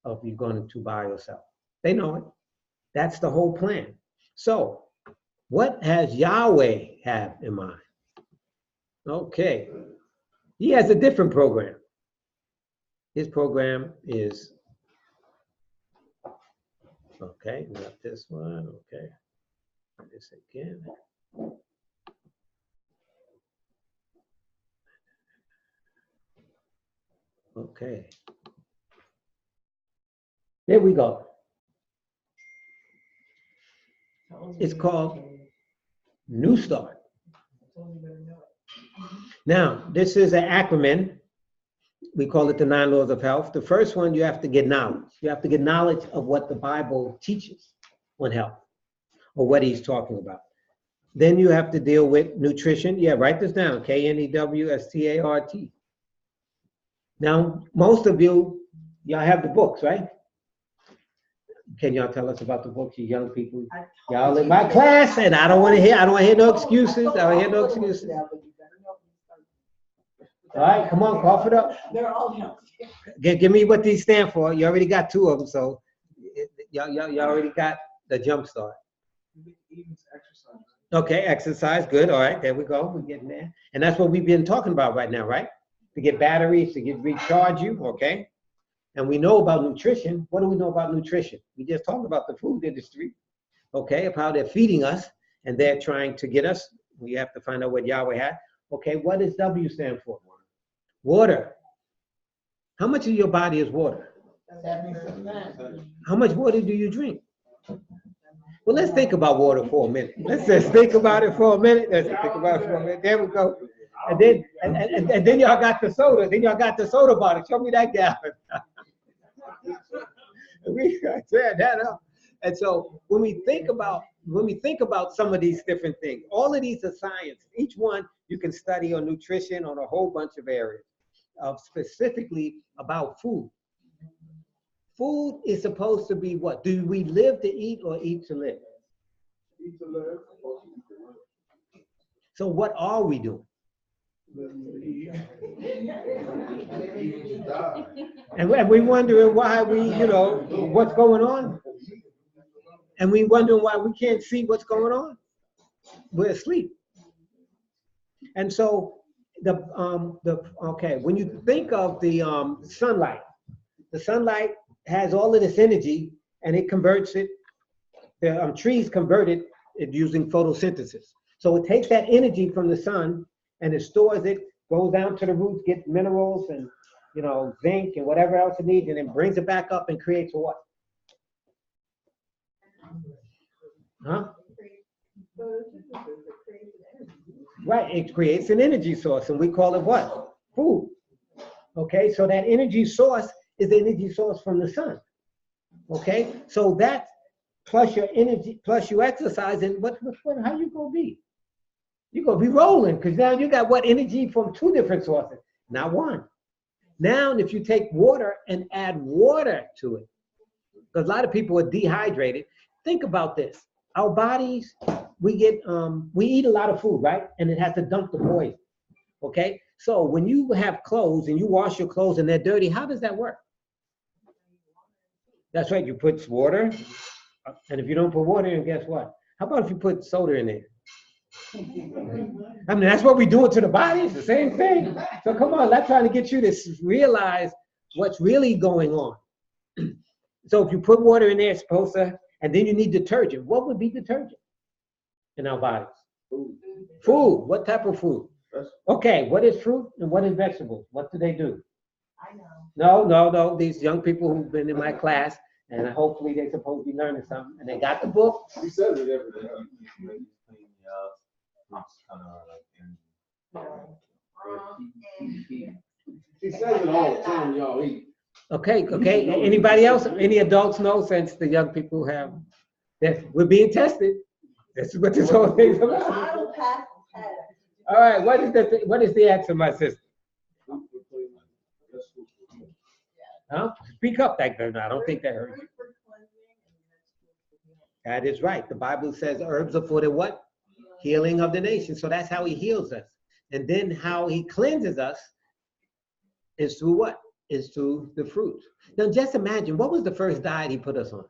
of you going to buy or sell. They know it. That's the whole plan. So what has Yahweh have in mind? Okay. He has a different program. His program is, okay, not this one, okay. This again. Okay. There we go. It's called New Start. Now, this is an acronym. We call it the 9 laws of health. The first one, you have to get knowledge. You have to get knowledge of what the Bible teaches on health, or what he's talking about. Then you have to deal with nutrition. Yeah, write this down, KNEWSTART. Now, most of y'all have the books, right? Can y'all tell us about the books, you young people? Y'all in my class, and I don't want to hear no excuses. I don't hear no excuses. All right, come on, cough it up. They're all healthy. Give me what these stand for. You already got 2 of them, so y'all already got the jump start. Okay, exercise, good. All right, there we go. We're getting there. And that's what we've been talking about right now, right? To get batteries, to recharge you, okay? And we know about nutrition. What do we know about nutrition? We just talked about the food industry, okay, of how they're feeding us, and they're trying to get us. We have to find out what Yahweh had. Okay, what does W stand for? Water. How much of your body is water? 70%. How much water do you drink? Well, let's think about water for a minute. Let's just think about it for a minute. Let's think about it for a minute. There we go. And then y'all got the soda. Then y'all got the soda bottle. Show me that gallon. We tear that up. And so when we think about some of these different things, all of these are science. Each one you can study on nutrition on a whole bunch of areas. of specifically about food. Food is supposed to be what? Do we live to eat or eat to live? Eat to live. So what are we doing? And we wondering why what's going on? And we wondering why we can't see what's going on. We're asleep. And so when you think of the sunlight has all of this energy and it converts it. The trees convert it using photosynthesis. So it takes that energy from the sun and it stores it, goes down to the roots, gets minerals and zinc and whatever else it needs, and then brings it back up and creates a what? Huh? Right, it creates an energy source, and we call it what? Food. Okay, so that energy source is the energy source from the sun. Okay, so that plus your energy, plus you exercise, and how you gonna be? You're gonna be rolling, because now you got what? Energy from two different sources, not one. Now, if you take water and add water to it, because a lot of people are dehydrated. Think about this. Our bodies, we eat a lot of food, right? And it has to dump the poison, okay? So when you have clothes and you wash your clothes and they're dirty, how does that work? That's right, you put water, and if you don't put water in, guess what? How about if you put soda in there? I mean, that's what we do to the body, it's the same thing. So come on, let's try to get you to realize what's really going on. So if you put water in there, it's supposed to, and then you need detergent. What would be detergent in our bodies? Food. What type of food? Okay, what is fruit and what is vegetables? What do they do? I know. No. These young people who've been in my class, and hopefully they're supposed to be learning something, and they got the book. He says it every day. He says it all the time, y'all eat. Okay. Anybody else? Any adults know, since the young people have, that we're being tested. This is what this whole thing's about. All right, what is the answer, my sister? Huh? Speak up, I don't think that hurt you. That is right. The Bible says herbs are for the what? Healing of the nation. So that's how he heals us. And then how he cleanses us is through what? Is through the fruit. Now just imagine, what was the first diet he put us on?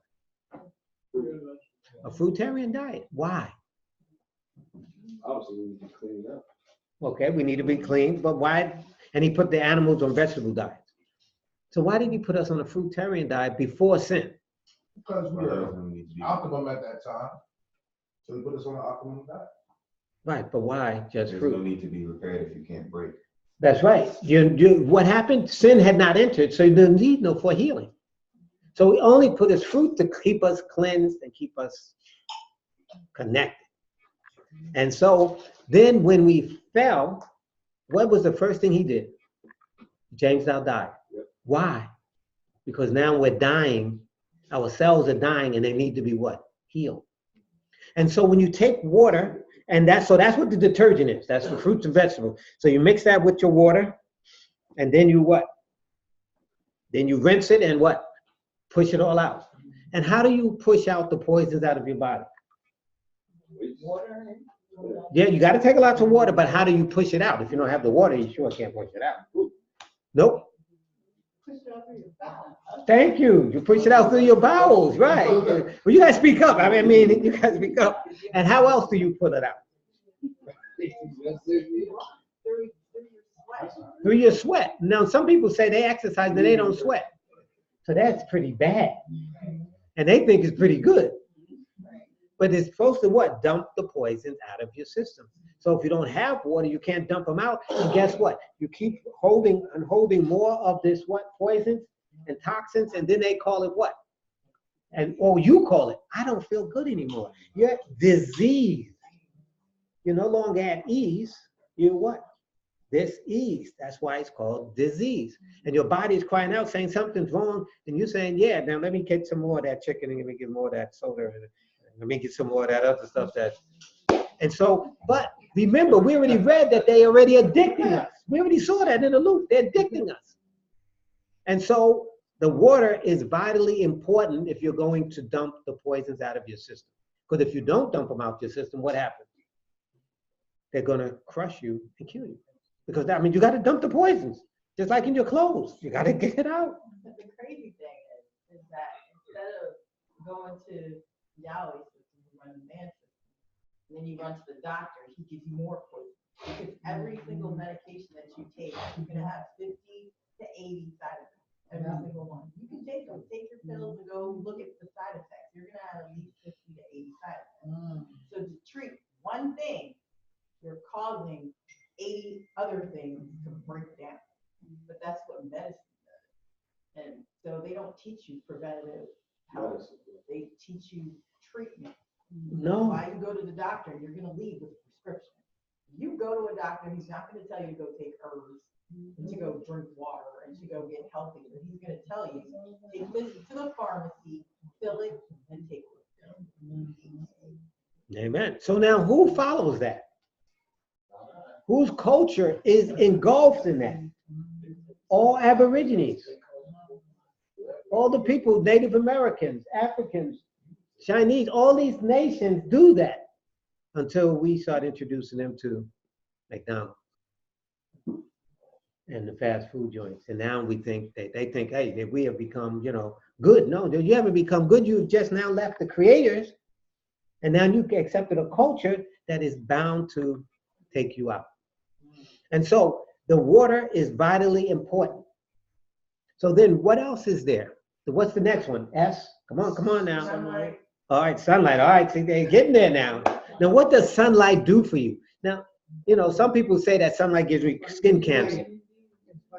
A fruitarian diet. Why? Obviously, we need to clean it up. Okay, we need to be clean, but why? And he put the animals on vegetable diets. So why did he put us on a fruitarian diet before sin? Because we were optimum at that time. So he put us on an optimum diet. Right, but why just There's fruit? no need to be repaired if you can't break. That's right. What happened? Sin had not entered, so you didn't need no for healing. So he only put his fruit to keep us cleansed and keep us connected. And so then when we fell, what was the first thing he did? Changed our diet. Yep. Why? Because now we're dying, our cells are dying, and they need to be what? Healed. And so when you take water, and that's what the detergent is. That's for fruits and vegetables. So you mix that with your water, and then you what? Then you rinse it and what? Push it all out. And how do you push out the poisons out of your body? Water. Yeah, you got to take a lot of water, but how do you push it out? If you don't have the water, you sure can't push it out. Nope. Thank you. You push it out through your bowels, right? Well, you got to speak up. I mean, you got to speak up. And how else do you put it out? Through your sweat. Now, some people say they exercise and they don't sweat. So that's pretty bad. And they think it's pretty good. But it's supposed to what? Dump the poisons out of your system. So if you don't have water, you can't dump them out. And guess what? You keep holding more of this what? Poisons and toxins, and then they call it what? Or you call it, I don't feel good anymore. You're diseased. You're no longer at ease. You're what? Disease. That's why it's called disease. And your body is crying out saying something's wrong, and you're saying, yeah, now let me get some more of that chicken and let me get more of that soda and let me get some more of that other stuff and so, but remember, we already read that they already addicting us. We already saw that in the loop. They're addicting us. And so the water is vitally important if you're going to dump the poisons out of your system. Because if you don't dump them out your system, what happens? They're going to crush you and kill you. Because that means you got to dump the poisons, just like in your clothes. You got to get it out. But the crazy thing is that instead of going to Yahweh's system, you run the man system, and then you run to the doctor, he gives you more poison. Because every single medication that you take, you're going to have 50 to 80 side effects. Every single one. You can take them, take your pills and go look at the side effects. You're going to have at least 50 to 80 side effects. So to treat one thing, you're causing 80 other things to break down. But that's what medicine does. And so they don't teach you preventative health. They teach you treatment. No. Why you go to the doctor, you're going to leave with a prescription. You go to a doctor, he's not going to tell you to go take herbs, and to go drink water, and to go get healthy. But he's going to tell you, take this to the pharmacy, fill it, and take it. Amen. So now who follows that? Whose culture is engulfed in that? All Aborigines. All the people, Native Americans, Africans, Chinese, all these nations do that until we start introducing them to McDonald's and the fast food joints. And now we think that they think, hey, that we have become, good. No, you haven't become good. You've just now left the creators. And now you accepted a culture that is bound to take you out. And so the water is vitally important. So then what else is there? What's the next one? S? Come on now. Sunlight. All right, sunlight. All right, see, they're getting there now. Now, what does sunlight do for you? Now, some people say that sunlight gives you skin cancer.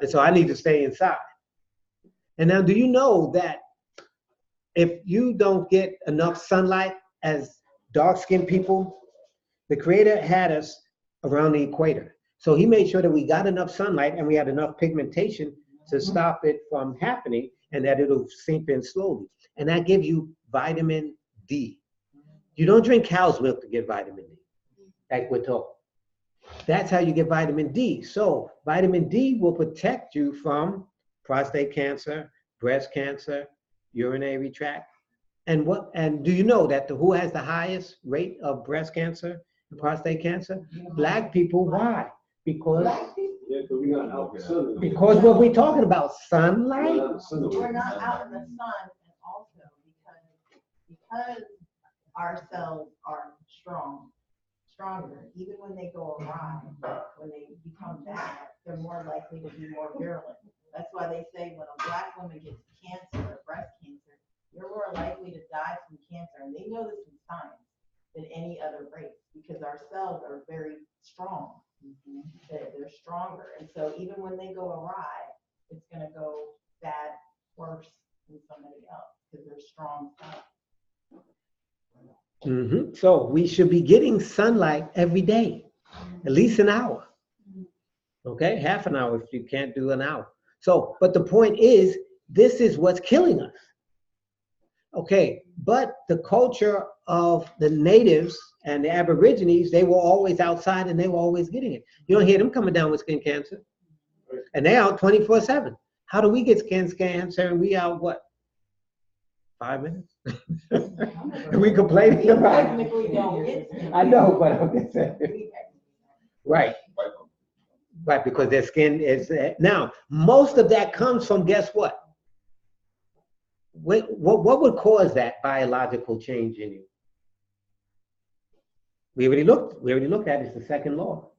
And so I need to stay inside. And now, do you know that if you don't get enough sunlight as dark-skinned people, the Creator had us around the equator. So he made sure that we got enough sunlight and we had enough pigmentation to stop it from happening and that it'll seep in slowly. And that gives you vitamin D. You don't drink cow's milk to get vitamin D, like we're told. That's how you get vitamin D. So vitamin D will protect you from prostate cancer, breast cancer, urinary tract. And do you know that who has the highest rate of breast cancer and prostate cancer? Black people. Why? Because what we're talking about, sunlight. We're not out in the sun, and also because our cells are stronger, even when they go awry, when they become bad, they're more likely to be more virulent. That's why they say when a Black woman gets cancer or breast cancer, you're more likely to die from cancer. And they know this in science than any other race because our cells are very strong. They're stronger. And so even when they go awry, it's going to go bad, worse than somebody else because they're strong cells. So we should be getting sunlight every day, at least an hour. Okay, half an hour if you can't do an hour. So, but the point is, this is what's killing us. Okay, but the culture of the natives and the Aborigines, they were always outside and they were always getting it. You don't hear them coming down with skin cancer. And they're out 24/7. How do we get skin cancer and we out what? 5 minutes? And we complaining about it. I know, but I'm just saying. Right. Right, because their skin is, now, most of that comes from, guess what? What would cause that biological change in you? We already looked at it. It's the second law.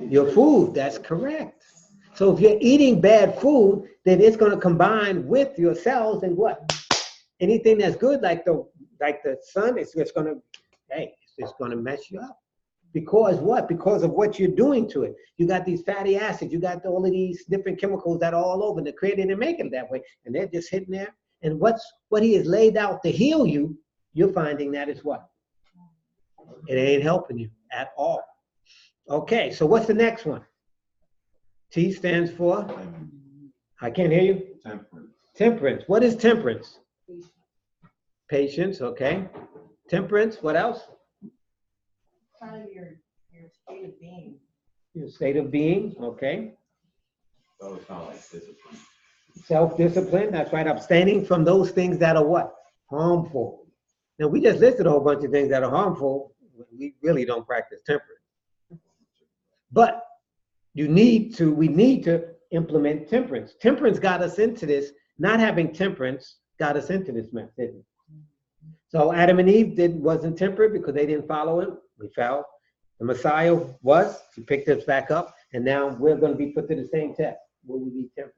Your food, that's correct. So if you're eating bad food, then it's going to combine with your cells and what? Anything that's good, like the sun, it's going to mess you up. Because what? Because of what you're doing to it. You got these fatty acids, you got all of these different chemicals that are all over. The Creator didn't make it that way. And they're just hitting there. And what he has laid out to heal you, you're finding that is what? It ain't helping you at all. Okay, so what's the next one? T stands for? I can't hear you. Temperance. Temperance. What is temperance? Patience, okay. Temperance, what else? Kind of your state of being. Your state of being, okay. So it's kind of like discipline. Self-discipline, that's right, abstaining from those things that are what? Harmful. Now, we just listed a whole bunch of things that are harmful. We really don't practice temperance. But we need to implement temperance. Temperance got us into this. Not having temperance got us into this mess, didn't it? So Adam and Eve wasn't temperate because they didn't follow him. We fell. The Messiah was. He picked us back up. And now we're going to be put to the same test. Will we be temperate?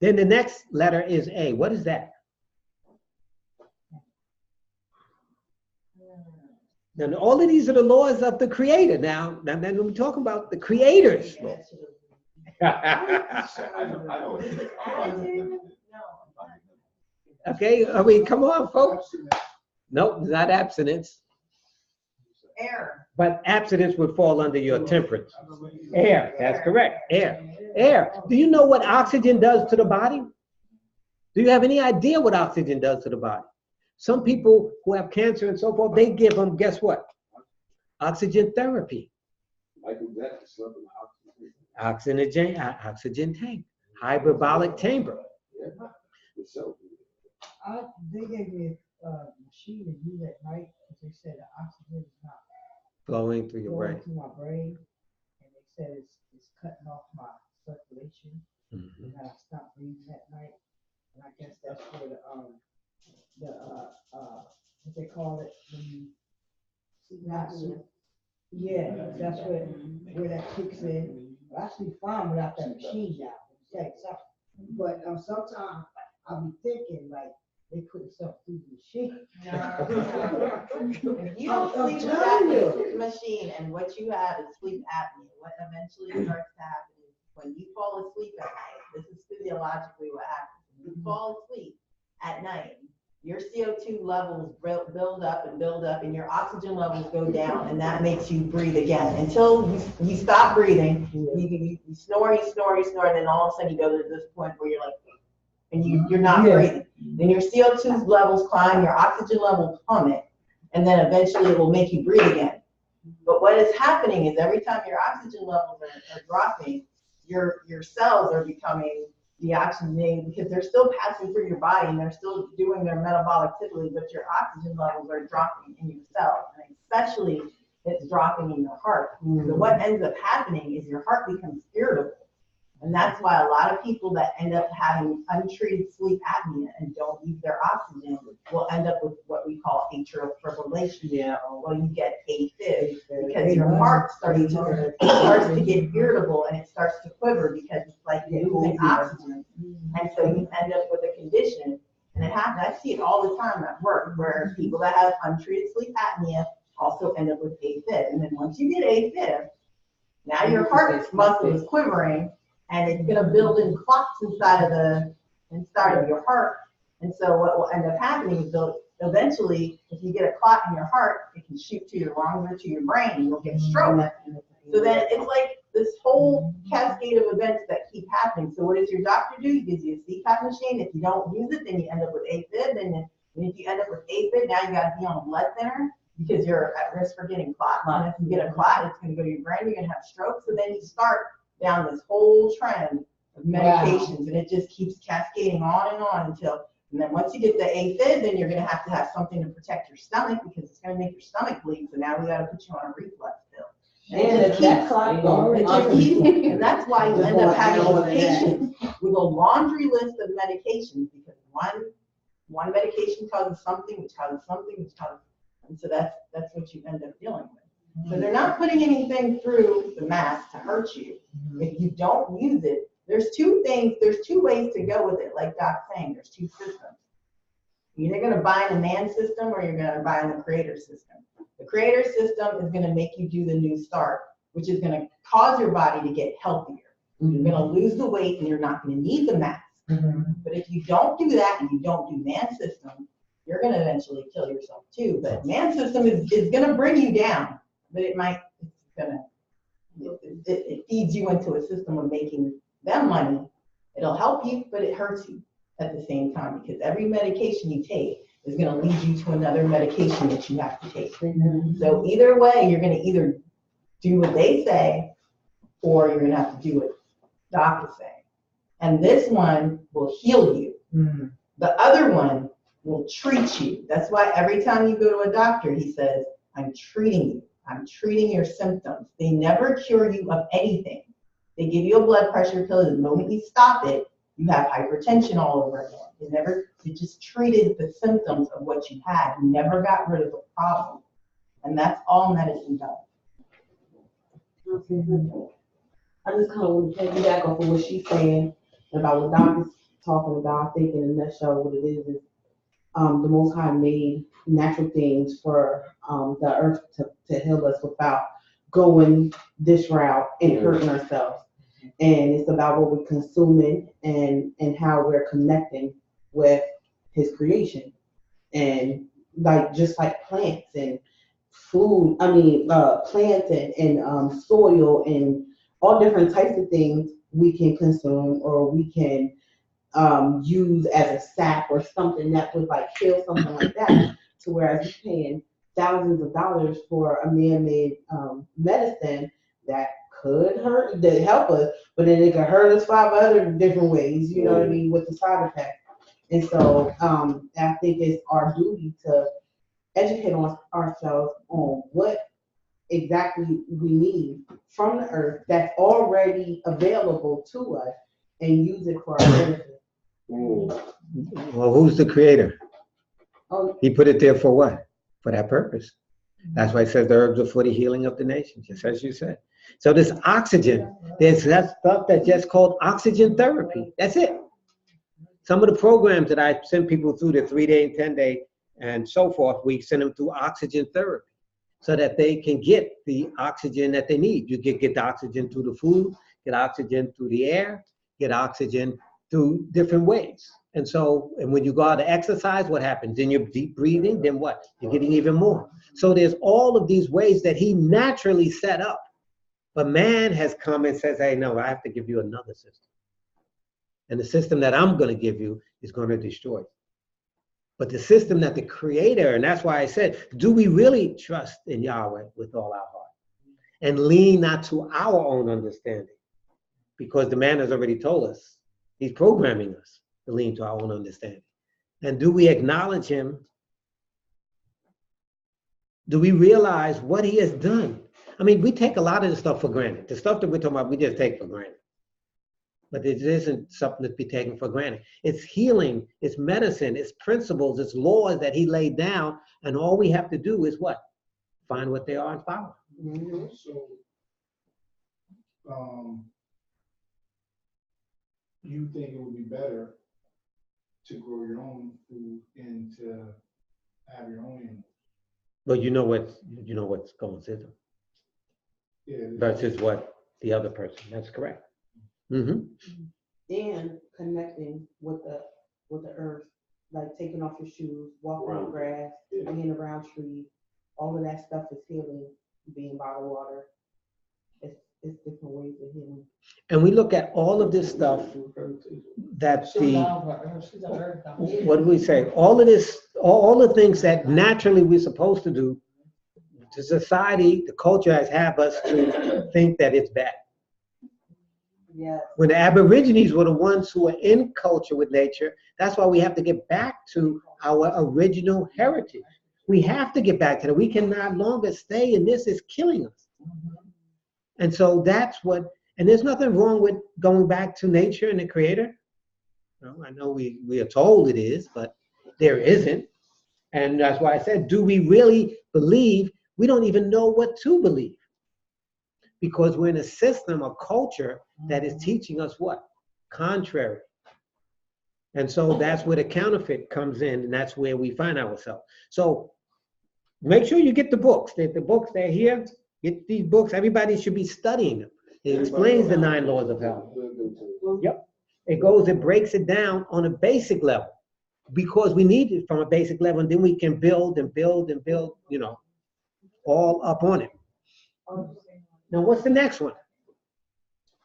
Then the next letter is A. What is that? Now, all of these are the laws of the Creator. Now then we're talking about the Creator's law. I know what it is. Okay, come on, folks. Nope, not abstinence. Air. But abstinence would fall under your temperance. Air, that's correct. Air. Do you know what oxygen does to the body? Do you have any idea what oxygen does to the body? Some people who have cancer and so forth, they give them, guess what? Oxygen therapy. Oxygen tank. Hyperbolic chamber. They gave me a machine to use at night because they said the oxygen is not Flowing through your brain. going through my brain, and they said it's cutting off my circulation, and I stop breathing at night. And I guess that's where what they call it when you yeah, that's where that kicks in. I actually fine without that machine now. But sometimes I'll be thinking like they put stuff through the machine. If you don't I'm sleep with telling that you. machine and what you have is sleep apnea, what eventually starts to happen is when you fall asleep at night, this is physiologically what happens. When you fall asleep at night, your CO2 levels build up and your oxygen levels go down, and that makes you breathe again. Until you stop breathing, you snore, and then all of a sudden you go to this point where you're like, and you're not breathing. Then your CO2 levels climb, your oxygen levels plummet, and then eventually it will make you breathe again. But what is happening is every time your oxygen levels are dropping, your cells are becoming deoxygenated because they're still passing through your body and they're still doing their metabolic activity, but your oxygen levels are dropping in your cells, and especially it's dropping in your heart. So what ends up happening is your heart becomes irritable. And that's why a lot of people that end up having untreated sleep apnea and don't use their oxygen will end up with what we call atrial fibrillation. Or you get AFib because your heart starts to get irritable and it starts to quiver because it's like losing oxygen. And so you end up with a condition, and it happens. I see it all the time at work where people that have untreated sleep apnea also end up with AFib. And then once you get AFib, now your heart muscle is quivering, and it's going to build in clots inside of your heart. And so what will end up happening is eventually, if you get a clot in your heart, it can shoot to your lungs or to your brain, and you'll get a stroke. So then it's like this whole cascade of events that keep happening. So what does your doctor do? He gives you a CPAP machine. If you don't use it, then you end up with AFib. And if you end up with AFib, now you got to be on a blood thinner because you're at risk for getting clot. And if you get a clot, it's going to go to your brain. You're going to have stroke. So then you start down this whole trend of medications, and it just keeps cascading on until, and then once you get the AFib, then you're going to have something to protect your stomach because it's going to make your stomach bleed. So now we got to put you on a reflux pill. And and that's why you end up having patients with a laundry list of medications because one medication causes something, which causes something, which causes, and so that's what you end up dealing with. So they're not putting anything through the mask to hurt you. If you don't use it, there's two ways to go with it. Like Doc's saying, there's two systems. You're either going to buy in the man system or you're going to buy in the creator system. The creator system is going to make you do the new start, which is going to cause your body to get healthier. You're going to lose the weight and you're not going to need the mask. But if you don't do that and you don't do man system, you're going to eventually kill yourself too. But man system is going to bring you down. But it feeds you into a system of making them money. It'll help you, but it hurts you at the same time because every medication you take is going to lead you to another medication that you have to take. So either way, you're going to either do what they say, or you're gonna have to do what doctors say. And this one will heal you. Mm. The other one will treat you. That's why every time you go to a doctor, he says, I'm treating you. I'm treating your symptoms. They never cure you of anything. They give you a blood pressure pill. The moment you stop it, you have hypertension all over again. It just treated the symptoms of what you had. You never got rid of the problem. And that's all medicine does. Okay. I just kind of want to piggyback off of what she's saying about what Doc is talking about. I think in a nutshell, what it is the Most High made natural things for the earth to heal us without going this route and hurting ourselves. And it's about what we're consuming and how we're connecting with His creation. And just like plants and food, plants and soil and all different types of things we can consume or we can use as a sap or something that would kill something like that. To whereas you're paying thousands of dollars for a man-made medicine that could help us, but then it could hurt us 5 other different ways, you know what I mean, with the side effects. And so I think it's our duty to educate ourselves on what exactly we need from the earth that's already available to us and use it for our benefit. Well, who's the creator? Oh, He put it there for what? For that purpose. That's why it says the herbs are for the healing of the nation, just as you said. So this oxygen, there's that stuff that's just called oxygen therapy. That's it. Some of the programs that I send people through, the 3-day and 10-day and so forth, we send them through oxygen therapy so that they can get the oxygen that they need. You get the oxygen through the food, get oxygen through the air, get oxygen through different ways. And so, and when you go out to exercise, what happens? Then you're deep breathing, then what? You're getting even more. So there's all of these ways that he naturally set up. But man has come and says, hey, no, I have to give you another system. And the system that I'm going to give you is going to destroy you. But the system that the creator, and that's why I said, do we really trust in Yahweh with all our heart? And lean not to our own understanding? Because the man has already told us, he's programming us to lean to our own understanding. And do we acknowledge him? Do we realize what he has done? I mean, we take a lot of the stuff for granted. The stuff that we're talking about, we just take for granted. But it isn't something to be taken for granted. It's healing, it's medicine, it's principles, it's laws that he laid down. And all we have to do is what? Find what they are and follow. So, you think it would be better to grow your own food and to have your own animals? But you know what's going to them. Yeah. Versus what the other person. That's correct. Mm-hmm. and connecting with the earth, like taking off your shoes, walking on grass, being around trees, all of that stuff is healing, being by the water. It's different ways of healing. And we look at all of this stuff that what do we say? All of this, all the things that naturally we're supposed to do, the society, the culture has have us to think that it's bad. Yes. When the Aborigines were the ones who were in culture with nature, that's why we have to get back to our original heritage. We have to get back to that. We can no longer stay in this. It's killing us. And so that's what, and there's nothing wrong with going back to nature and the creator. I know we are told it is, but there isn't. And that's why I said, do we really believe? We don't even know what to believe. Because we're in a system, a culture that is teaching us what? Contrary. And so that's where the counterfeit comes in, and that's where we find ourselves. So make sure you get the books. The books, they're here. Get these books. Everybody should be studying them. It explains the 9 laws of hell. Yep. It breaks it down on a basic level. Because we need it from a basic level, and then we can build and build and build, all up on it. Now, what's the next one?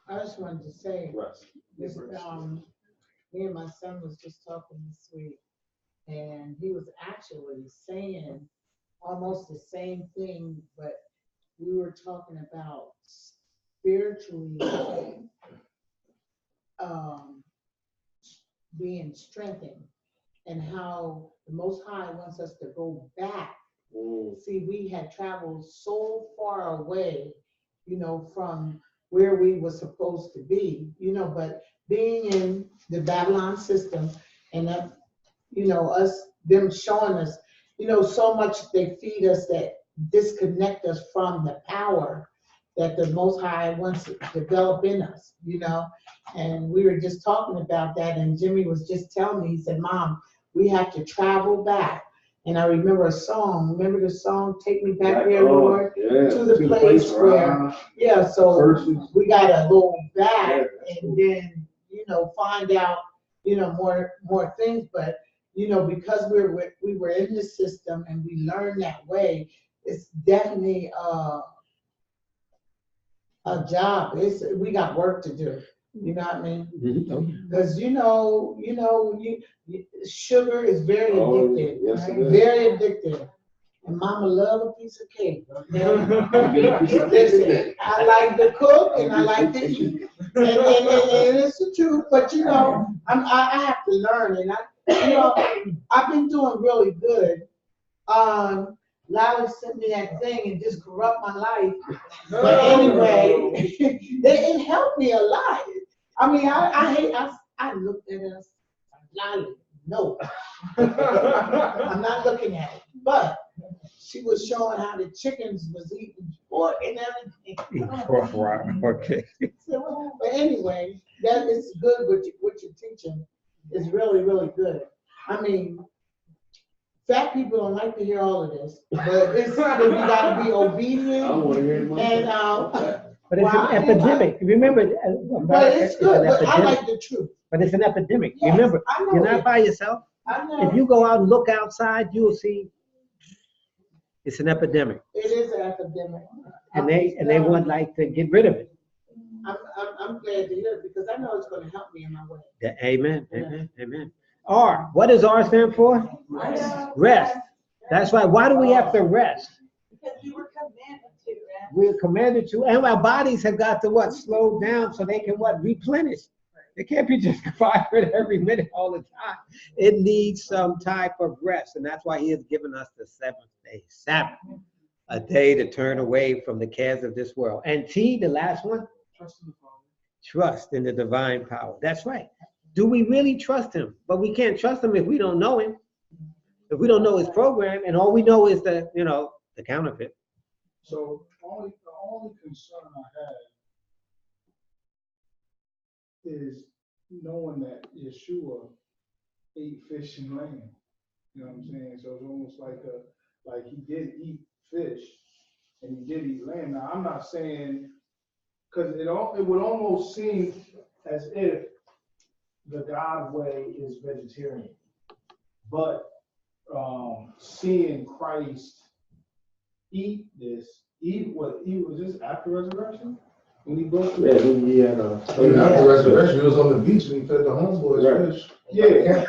I just wanted to say, this, me and my son was just talking this week, and he was actually saying almost the same thing, but we were talking about spiritually being strengthened and how the Most High wants us to go back. See, we had traveled so far away, you know, from where we were supposed to be, you know, but being in the Babylon system and, you know, them showing us, you know, so much they feed us that disconnect us from the power that the Most High wants to develop in us, you know. And we were just talking about that, and Jimmy was just telling me, he said, Mom, we have to travel back. And I remember a song, remember the song, Take Me Back There, Lord, to the place where, so we gotta go back and then, you know, find out, you know, more things. But, you know, because we were in the system and we learned that way, it's definitely a job. We got work to do. You know what I mean? Because sugar is very addictive. Yes, it is. Very addictive. And Mama love a piece of cake. Listen, I like to cook and I like to eat, and it's the truth. But you know, I have to learn, and I've been doing really good. Lally sent me that thing and just corrupt my life. But anyway, it helped me a lot. I mean, I looked at us, Lally, no. I'm not looking at it. But she was showing how the chickens was eating pork and everything. Okay. So, but anyway, that is good what you're teaching. It's really, really good. I mean, fat people don't like to hear all of this, but it's something we gotta be obedient. I want to hear it myself. And But it's an epidemic. Remember, but it's good. But I epidemic. like the truth. But it's an epidemic. Yes, Remember, I know you're not it. by yourself. I know If you go out and look outside, you will see it's an epidemic, it is an epidemic. and they would like to get rid of it. I'm glad to hear it because I know it's going to help me in my way. Yeah, amen, amen, amen. R. What does R stand for? Rest. That's right. Why do we have to rest? Because we were commanded to, man. We're commanded to, and our bodies have got to what? Slow down so they can what? Replenish. It can't be just fired every minute all the time. It needs some type of rest, and that's why He has given us the seventh day Sabbath, a day to turn away from the cares of this world. And T, the last one, trust in the divine power. That's right. Do we really trust Him? But we can't trust Him if we don't know Him. If we don't know His program, and all we know is the counterfeit. So the only concern I have is knowing that Yeshua ate fish and lamb. You know what I'm saying? So it's almost like He did eat fish and He did eat lamb. Now I'm not saying, because it would almost seem as if the God way is vegetarian, but seeing Christ eat was this after resurrection? When he broke the And after resurrection, he was on the beach and he fed the homeboys fish. Yeah.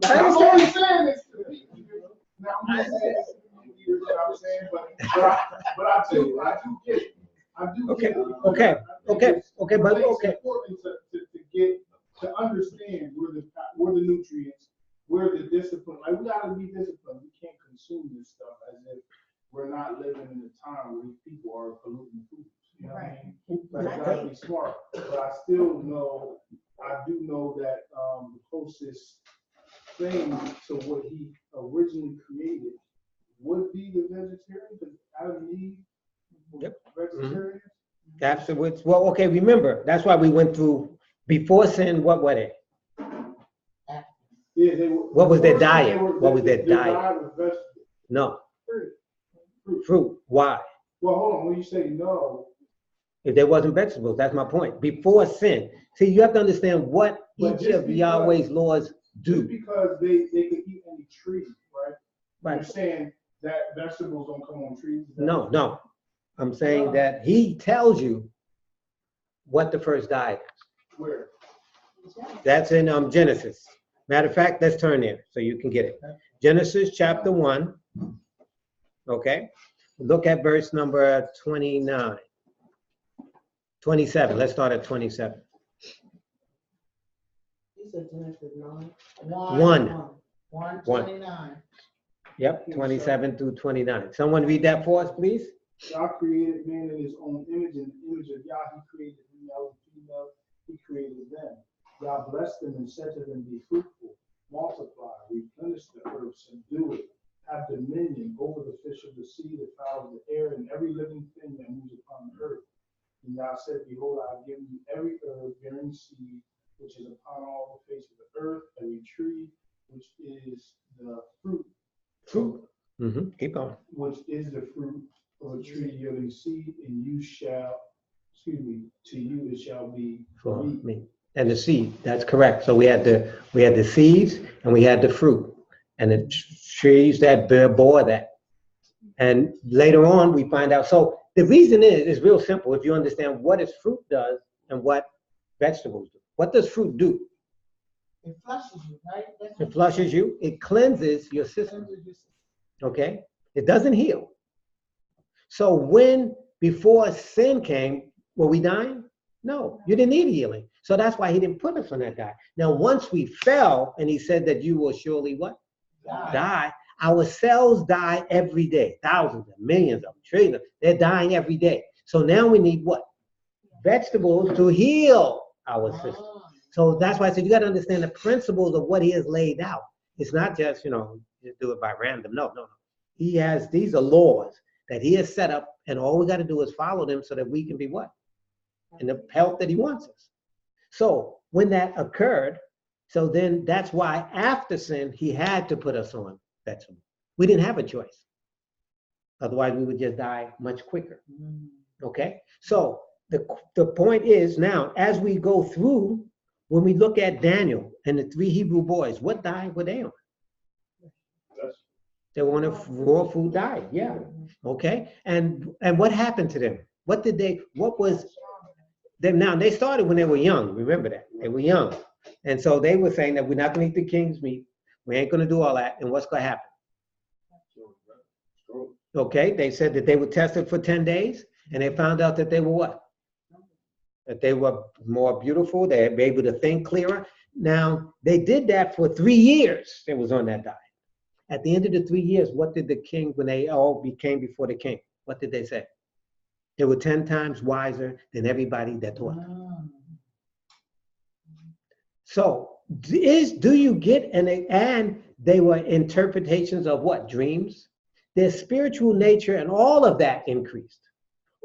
I'm only saying this to people. Now, I'm not saying this to you know what I'm saying, but I tell you, I do get it. I do get it. Okay, but It's important to understand where the nutrients, where the discipline. Like we gotta be disciplined. We can't consume this stuff as if we're not living in a time where these people are polluting food. You know what I mean? Like we gotta be smart. But I do know that the closest thing to what He originally created would be the vegetarian, because Adam and Eve were vegetarians. Afterwards, well, okay, remember, that's why we went through, before sin, what were they? Yeah, they were. What was their diet? What was their Their diet? diet was vegetables. No, Fruit. fruit. Why? Well, hold on. When you say no, If there wasn't vegetables, that's my point. Before sin. See, you have to understand what But each just of because- Yahweh's laws just do. because they could eat any tree, right? You're Right. saying that vegetables don't come on trees? Is that- No. I'm saying that He tells you what the first diet is. Where? That's in Genesis. Matter of fact, let's turn there so you can get it. Genesis chapter 1. Okay? Look at verse number 29. 27. Let's start at 27. You said Genesis 9. 129. Yep, 27 through 29. Someone read that for us, please. Yah created man in his own image, and the image of Yah he created male and female, he created them. Yah blessed them and said to them, be fruitful, multiply, replenish the earth, subdue it, have dominion over the fish of the sea, the fowl of the air, and every living thing that moves upon the earth. And Yah said, behold, I have given you every herb bearing seed, which is upon all the face of the earth, every tree, which is the fruit. Keep on. Which is the fruit of a tree yielding seed, and you shall, to you it shall be For meat. me. And the seed, that's correct. So we had the seeds and we had the fruit and the trees that bore that. And later on we find out. So the reason is real simple. If you understand what its fruit does and what vegetables do. What does fruit do? It flushes you, right? That's It what flushes you. It cleanses your system. Okay? It doesn't heal. So before sin came, were we dying? No, you didn't need healing. So that's why he didn't put us on that diet. Now, once we fell and he said that you will surely what? Die. Our cells die every day. Thousands of millions of them, trillions. They're dying every day. So now we need what? Vegetables to heal our system. So that's why I said you got to understand the principles of what he has laid out. It's not just, just do it by random. No. These are laws that he has set up, and all we got to do is follow them so that we can be what? In the health that he wants us. So when that occurred, so then that's why after sin, he had to put us on vegetables. We didn't have a choice. Otherwise, we would just die much quicker. Okay? So the point is now, as we go through, when we look at Daniel and the 3 Hebrew boys, what diet were they on? They were on a raw food diet, yeah. Okay? And what happened to them? Now, they started when they were young. Remember that. They were young. And so they were saying that we're not going to eat the king's meat. We ain't going to do all that. And what's going to happen? Okay, they said that they were tested for 10 days, and they found out that they were what? That they were more beautiful. They were able to think clearer. Now, they did that for 3 years. They was on that diet. At the end of the 3 years, what did the king, when they all came before the king, what did they say? They were 10 times wiser than everybody that taught them. So, do you get, and they were interpretations of what? Dreams? Their spiritual nature and all of that increased.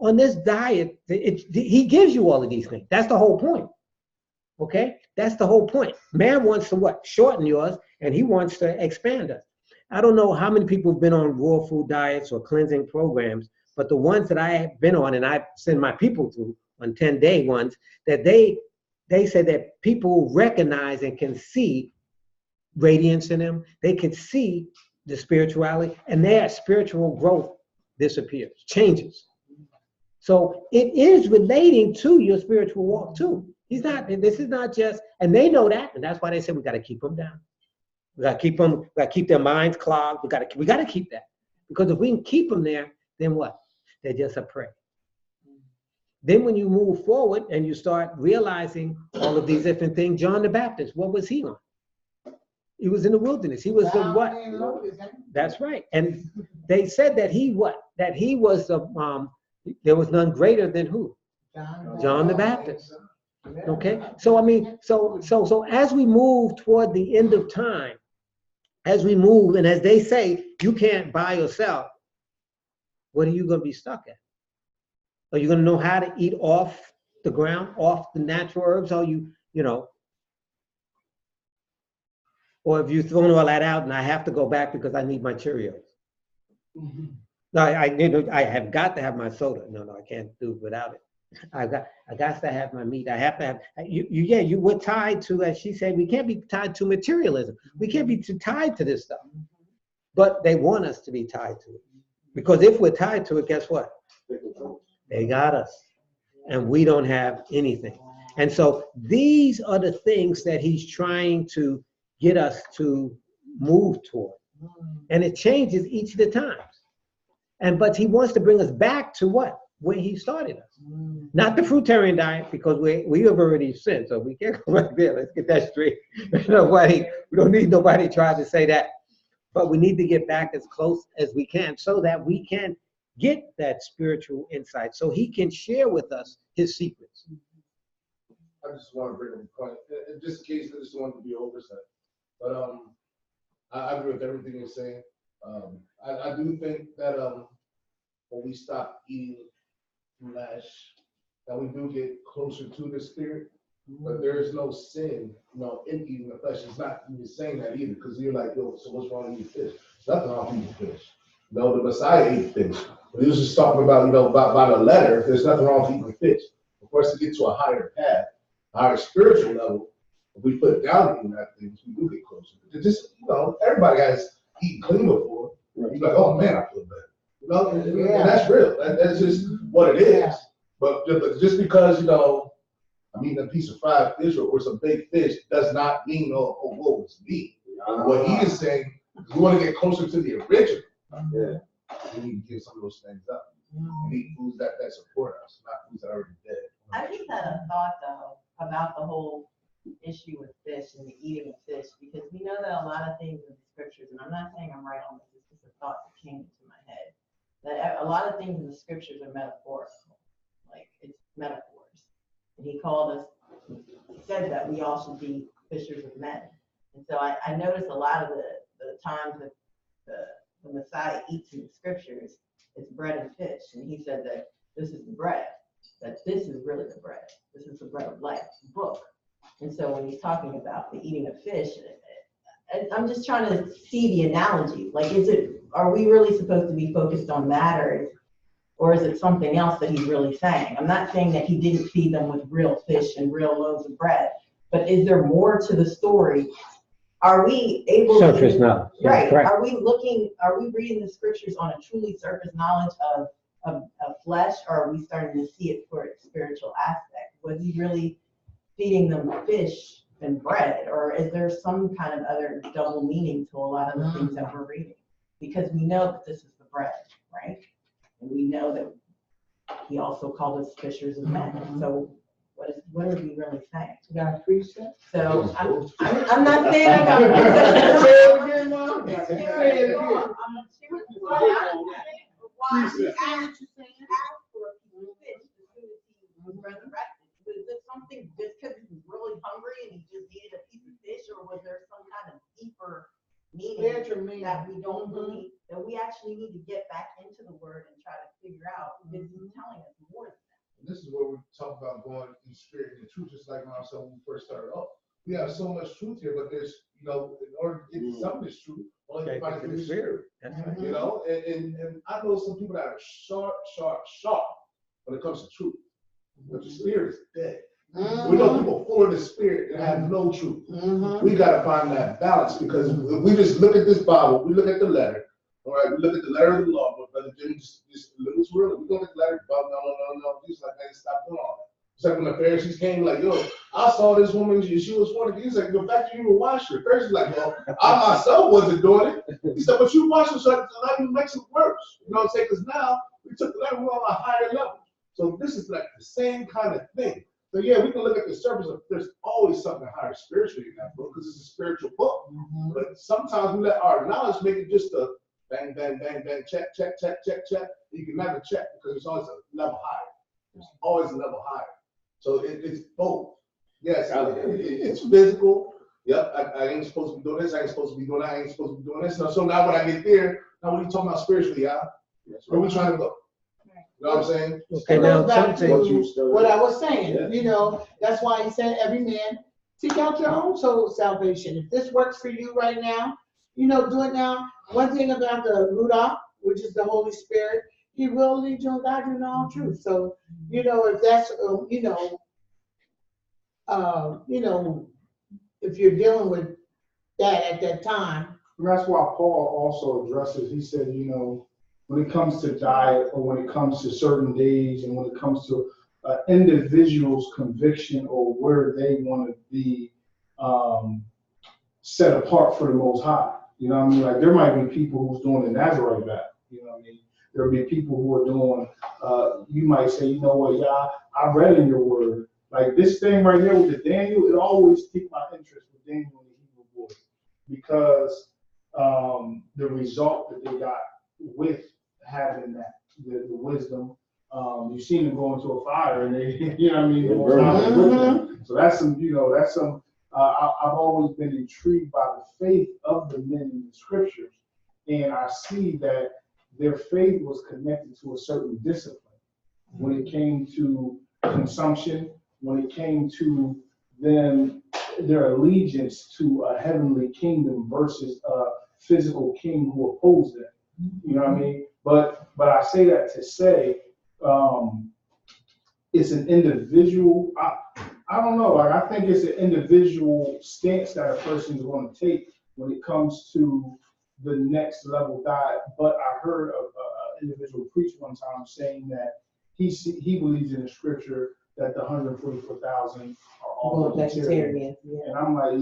On this diet, he gives you all of these things. That's the whole point. Okay? That's the whole point. Man wants to what? Shorten yours, and he wants to expand us. I don't know how many people have been on raw food diets or cleansing programs, but the ones that I have been on, and I send my people through on 10-day ones, that they say that people recognize and can see radiance in them. They can see the spirituality, and their spiritual growth disappears, changes. So it is relating to your spiritual walk too. This is not just, and they know that, and that's why they say we got to keep them down. We got to keep their minds clogged. We got to keep that, because if we can keep them there, then what? They're just a prey. Then when you move forward and you start realizing all of these different things, John the Baptist, what was he on? He was in the wilderness. He was the what? That's right. And they said that he what? That he was there was none greater than who? John the Baptist. Okay. So I mean, so as we move toward the end of time, as we move, and as they say, you can't buy or sell, what are you going to be stuck at? Are you going to know how to eat off the ground, off the natural herbs? Or or if you've thrown all that out and I have to go back because I need my Cheerios. No, I have got to have my soda. No, I can't do it without it. I got to have my meat. I have to have you were tied to, as she said, we can't be tied to materialism. We can't be too tied to this stuff. But they want us to be tied to it. Because if we're tied to it, guess what? They got us. And we don't have anything. And so these are the things that he's trying to get us to move toward. And it changes each of the times. But he wants to bring us back to what? Where he started us. Not the fruitarian diet, because we have already sinned, so we can't go back there. Let's get that straight. We don't need nobody trying to say that. But we need to get back as close as we can so that we can get that spiritual insight, so he can share with us his secrets. I just want to bring up a point, just in case I just wanted to be oversight. But I agree with everything you're saying. I do think that when we stop eating flesh, that we do get closer to the spirit. But there is no sin, in eating the flesh. It's not even saying that either, because you're like, yo, so what's wrong with eating fish? There's nothing wrong with eating fish. The Messiah ate fish. But he was just talking about, by the letter, there's nothing wrong with eating fish. But for us to get to a higher path, a higher spiritual level, if we put down eating that things, we do get closer. It's just, everybody has eaten clean before. You're like, oh man, I feel better. And that's real. That's just what it is. But just because, I'm eating a piece of fried fish or some baked fish does not mean, whoa, it's me. What he is saying is we want to get closer to the original. We need to give some of those things up. We need foods that support us, not foods that are already dead. I just had a thought though about the whole issue with fish and the eating of fish, because we know that a lot of things in the scriptures, and I'm not saying I'm right on this, it's just a thought that came into my head, that a lot of things in the scriptures are metaphorical, like it's metaphors. And he said that we all should be fishers of men. And so I noticed a lot of the times that the Messiah eats in the scriptures, it's bread and fish. And he said that this is the bread, that this is really the bread. This is the bread of life, the book. And so when he's talking about the eating of fish, I'm just trying to see the analogy. Like, are we really supposed to be focused on that, or is it something else that he's really saying? I'm not saying that he didn't feed them with real fish and real loaves of bread, but is there more to the story? Are we able Surface to, knowledge. right? Correct. Are we reading the scriptures on a truly surface knowledge of flesh, or are we starting to see it for its spiritual aspect? Was he really feeding them fish and bread, or is there some kind of other double meaning to a lot of the things that we're reading? Because we know that this is the bread, right? And we know that he also called us fishers of men. So what are we really saying? You got a precept? So I'm not saying I got a resurrected. Was it something just because he was really hungry and he just needed a piece of fish, or was there some kind of deeper meaning that we don't really, that we actually need to get back into the word and try to figure out, because he's telling us more than that. And this is where we talk about going in spirit and truth, just like when I said when we first started off. We have so much truth here, but there's, in order to get some of this truth, only you find it in the spirit. That's right. And I know some people that are sharp when it comes to truth, but the spirit is dead. We know people full of the spirit and have no truth. We got to find that balance, because if we just look at this Bible, we look at the letter, all right, we look at the letter of the law, but Brother Jimmy just look at the word. We look at the letter of the Bible, no. He's like, man, stop doing all that. It's like when the Pharisees came, like, yo, I saw this woman, she was one of these. He's like, the fact that you even washed her. Pharisees like, well, I myself wasn't doing it. He said, but you washed her, so that even makes it worse. You know what I'm saying? Because now we took the letter, we're on a higher level. So this is like the same kind of thing. So yeah, we can look at the surface of, there's always something higher spiritually in that book, because it's a spiritual book. But sometimes we let our knowledge make it just a bang, bang, bang, bang, check. You can never check, because there's always a level higher. There's always a level higher. So it's both. Yes, it's physical. Yep, I ain't supposed to be doing this. I ain't supposed to be doing that. I ain't supposed to be doing this. So now when I get there, now what are you talking about spiritually, y'all? Where are we trying to go? You know what I'm saying? Okay, now Back something. to what I was saying, that's why he said, every man seek out your own soul salvation. If this works for you right now, do it now. One thing about the Ruach, which is the Holy Spirit, he will lead you and guide you in all truth. So, if that's, if you're dealing with that at that time. And that's why Paul also addresses, he said, when it comes to diet, or when it comes to certain days, and when it comes to individual's conviction or where they want to be set apart for the Most High. You know what I mean? Like, there might be people who's doing the Nazarite vow. You know what I mean? There'll be people who are doing, you might say, you know what, y'all, I read in your word. Like this thing right here with the Daniel, it always piqued my interest with Daniel and the Hebrew boys because the result that they got with having that, the wisdom. You've seen them go into a fire and they, you know what I mean? So that's some, I've always been intrigued by the faith of the men in the scriptures. And I see that their faith was connected to a certain discipline when it came to consumption, when it came to them, their allegiance to a heavenly kingdom versus a physical king who opposed them. You know what I mean? But I say that to say, it's an individual, I don't know, like I think it's an individual stance that a person is going to take when it comes to the next level diet. But I heard an individual preach one time saying that he believes in the scripture that the 144,000 are all vegetarian. Yeah. And I'm like,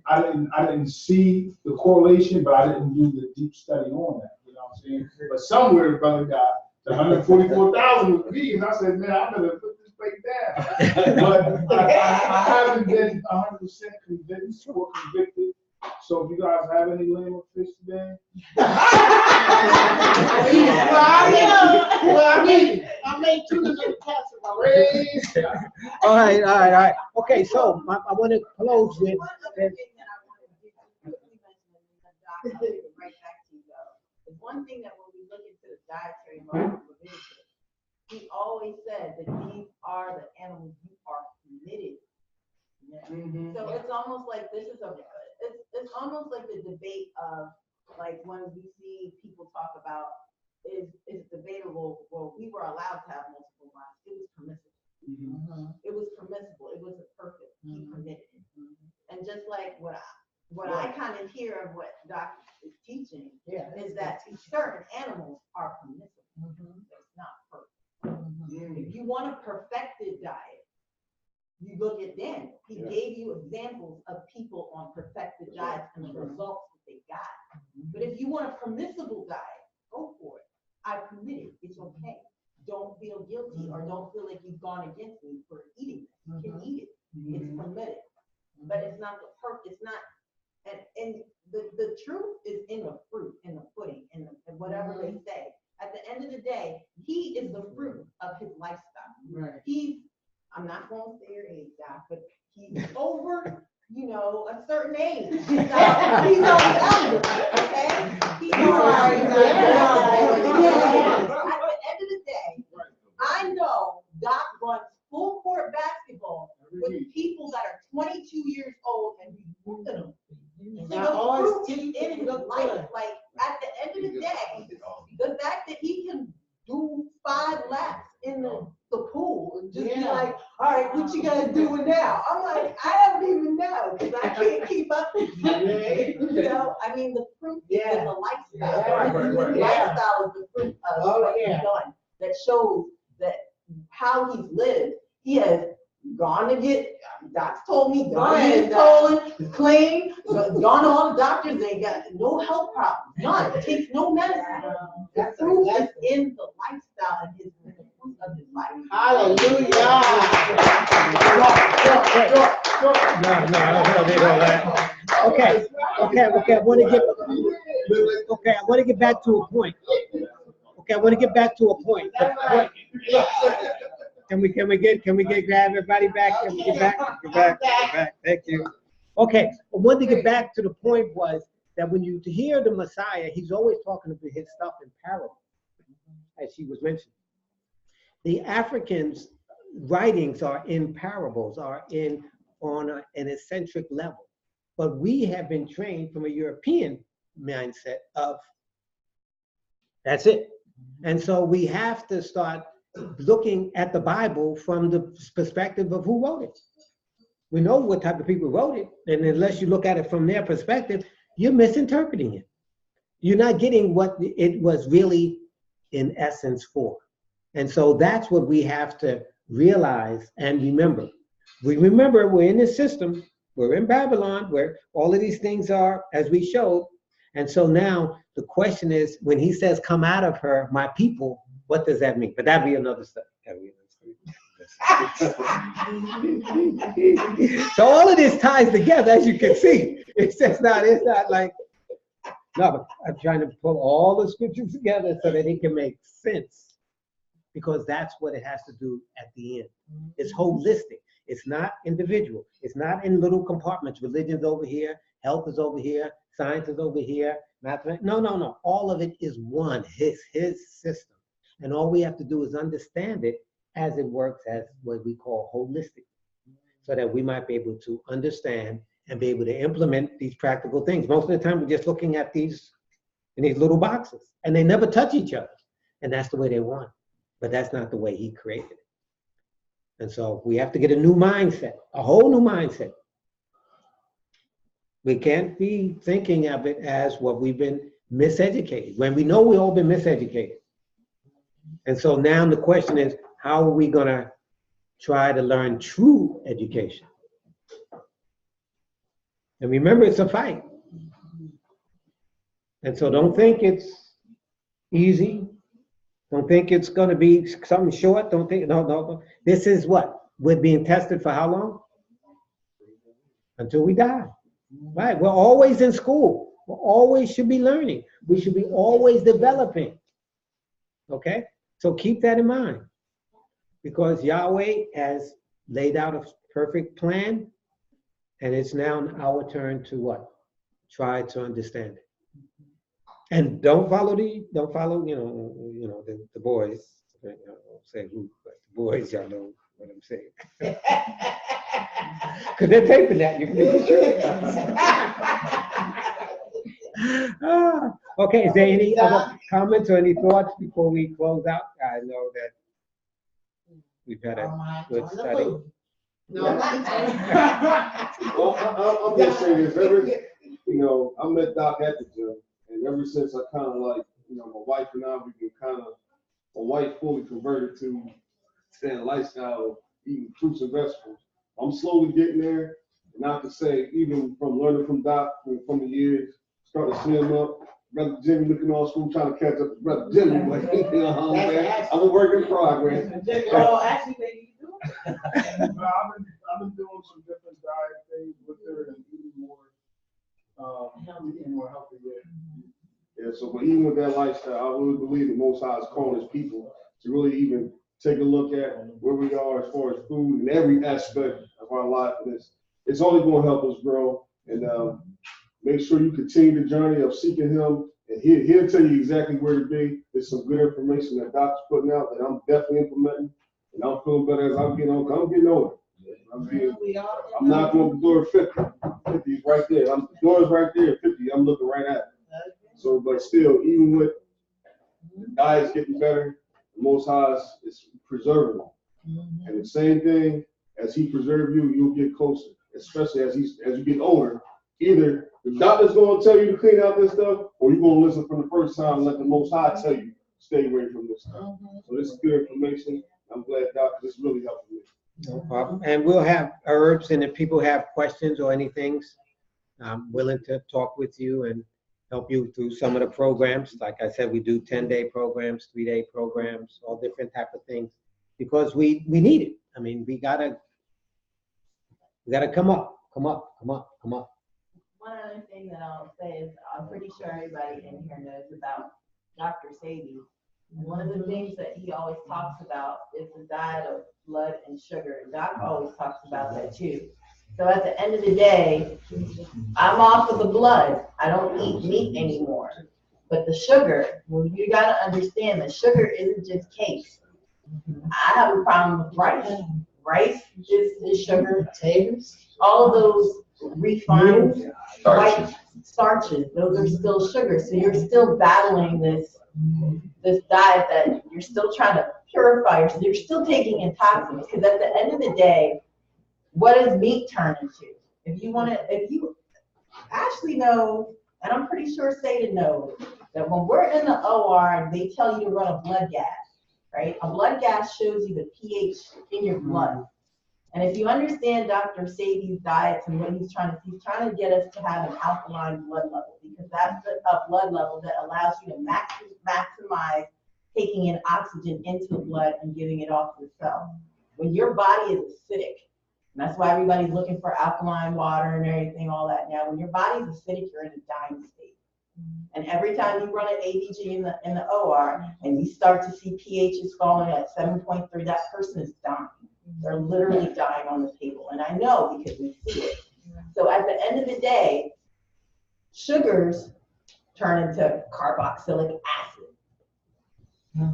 I didn't see the correlation, but I didn't do the deep study on that. You know what I'm saying? But somewhere the brother got the 144,000 was vegans. I said, man, I better put this plate down. But I haven't been 100% convinced or convicted. So if you guys have any lamb or fish today, I made 2 little casseroles. All right. Okay, so I want to close with. One other thing that I wanted to do, quickly mention in the doc, I'll take it right back to you though. Is one thing that when we look into the dietary law of Leviticus, he always said that these are the animals you are permitted. So it's almost like this is it's almost like the debate of like when we see people talk about is debatable. Well, we were allowed to have multiple wives. It was permissible. It was permissible. It wasn't perfect. He permitted it. And just like what I kind of hear of what Doc is teaching is that certain animals are permissible. It's not perfect. If you want a perfected diet, you look at Daniel. He gave you examples of people on perfected diets and the results that they got. But if you want a permissible diet, go for it. I permit it. It's okay. Don't feel guilty or don't feel like you've gone against me for eating this. You can eat it. It's permitted. But it's not the perfect. It's not. And the truth is in the fruit, in the pudding, in whatever they say. At the end of the day, he is the fruit of his lifestyle. Right. I'm not going to say your age, Doc, but he's over, a certain age. He's not younger, okay? He's not younger. At the end of the day, I know Doc runs full court basketball with people that are 22 years old and he's whooping them. So the fruit is in his life. Like, at the end of the day, the fact that he can do 5 laps in the pool and just be like, all right, what you guys doing now? I'm like, I don't even know because I can't keep up with you. I mean, the fruit is in the lifestyle. The lifestyle is the fruit of what he's done that shows that how he's lived. He has gone to get, Doc's told me, gone to get colon, clean, gone to all the doctors, they got no health problems, none, takes no medicine. The fruit is in the lifestyle and his fruit of his life. Hallelujah. No, I don't need all that. Okay, I want to get back to a point. Okay, I want to get back to a point. Can we grab everybody back? Can we get back? Get back. Thank you. Okay, I wanted to get back to the point was that when you hear the Messiah, he's always talking about his stuff in parables, as she was mentioning. The Africans' writings are in parables, are on an eccentric level. But we have been trained from a European mindset of that's it. And so we have to start looking at the Bible from the perspective of who wrote it. We know what type of people wrote it, and unless you look at it from their perspective, you're misinterpreting it. You're not getting what it was really in essence for. And so that's what we have to realize and remember. We remember we're in this system, we're in Babylon, where all of these things are, as we showed, And so now the question is, when he says, come out of her, my people, what does that mean? But that'd be another study. So all of this ties together, as you can see. It's not like, no, but I'm trying to pull all the scriptures together so that it can make sense. Because that's what it has to do at the end. It's holistic. It's not individual. It's not in little compartments. Religion's over here, health is over here, science is over here, mathematics. No. All of it is one, his system. And all we have to do is understand it as it works as what we call holistic, so that we might be able to understand and be able to implement these practical things. Most of the time, we're just looking at these in these little boxes, and they never touch each other. And that's the way they want it. But that's not the way he created it. And so we have to get a new mindset, a whole new mindset. We can't be thinking of it as what we've been miseducated, when we know we've all been miseducated. And so now the question is, how are we going to try to learn true education? And remember, it's a fight. And so don't think it's easy. Don't think it's going to be something short. Don't think, no. This is what? We're being tested for how long? Until we die. Right? We're always in school. We always should be learning. We should be always developing. Okay? So keep that in mind. Because Yahweh has laid out a perfect plan, and it's now our turn to what? Try to understand it. And don't follow, the boys. I won't say who, but the boys, y'all know what I'm saying. Because they're taping that, you can be sure. Okay, is there any other comments or any thoughts before we close out? I know that we've had a good study. Well, I'm just saying this. I met Doc at the gym, and ever since I kind of like, my wife and I, we've been my wife fully converted to that lifestyle of eating fruits and vegetables. I'm slowly getting there. Not to say, even from learning from Doc, from the years, starting to slim up. Brother Jimmy looking all school, trying to catch up to Brother Jimmy. But, I'm a work in progress. Oh, actually, baby, you do it. I've been doing some different diet things with her and eating more healthy. Yeah, so but even with that lifestyle, I really believe the Most High is calling his people to really even take a look at where we are as far as food and every aspect of our life. And it's only going to help us grow. And make sure you continue the journey of seeking him. And he'll tell you exactly where to be. There's some good information that Doc's putting out that I'm definitely implementing. And I'm feeling better as I'm getting older. I'm getting older. I'm knocking on the door at 50. 50 is right there. The door's right there at 50. I'm looking right at it. So, but still, even with the diet's getting better, the Most High is preserving them. And the same thing, as he preserves you, you'll get closer. Especially as you get older. Either the doctor's going to tell you to clean out this stuff, or you're going to listen from the first time and let the Most High tell you stay away from this stuff. So this is good information. I'm glad, Doc, this really helped me. No problem. And we'll have herbs, and if people have questions or anything, I'm willing to talk with you and help you through some of the programs. Like I said, we do 10-day programs, 3-day programs, all different type of things, because we need it. I mean, we gotta come up. One other thing that I'll say is I'm pretty sure everybody in here knows about Dr. Sadie. And one of the things that he always talks about is the diet of blood and sugar. And Doc always talks about that too. So at the end of the day, I'm off of the blood. I don't eat meat anymore. But the sugar, well, you got to understand that sugar isn't just cakes. I have a problem with rice. Rice is sugar. Potatoes, all of those refined white starches, those are still sugar. So you're still battling this diet that you're still trying to purify yourself. You're still taking in toxins, because at the end of the day, what does meat turn into? If you actually know, and I'm pretty sure Satan knows, that when we're in the OR, they tell you to run a blood gas, right? A blood gas shows you the pH in your blood. And if you understand Dr. Sabi's diets and what he's trying to get us to have an alkaline blood level, because that's a blood level that allows you to maximize taking in oxygen into the blood and giving it off to the cell. When your body is acidic, and that's why everybody's looking for alkaline water and everything, all that now, when your body's acidic, you're in a dying state. And every time you run an ABG in the OR and you start to see pHs falling at 7.3, that person is dying. They're literally dying on the table. And I know because we see it. So at the end of the day, sugars turn into carboxylic acid.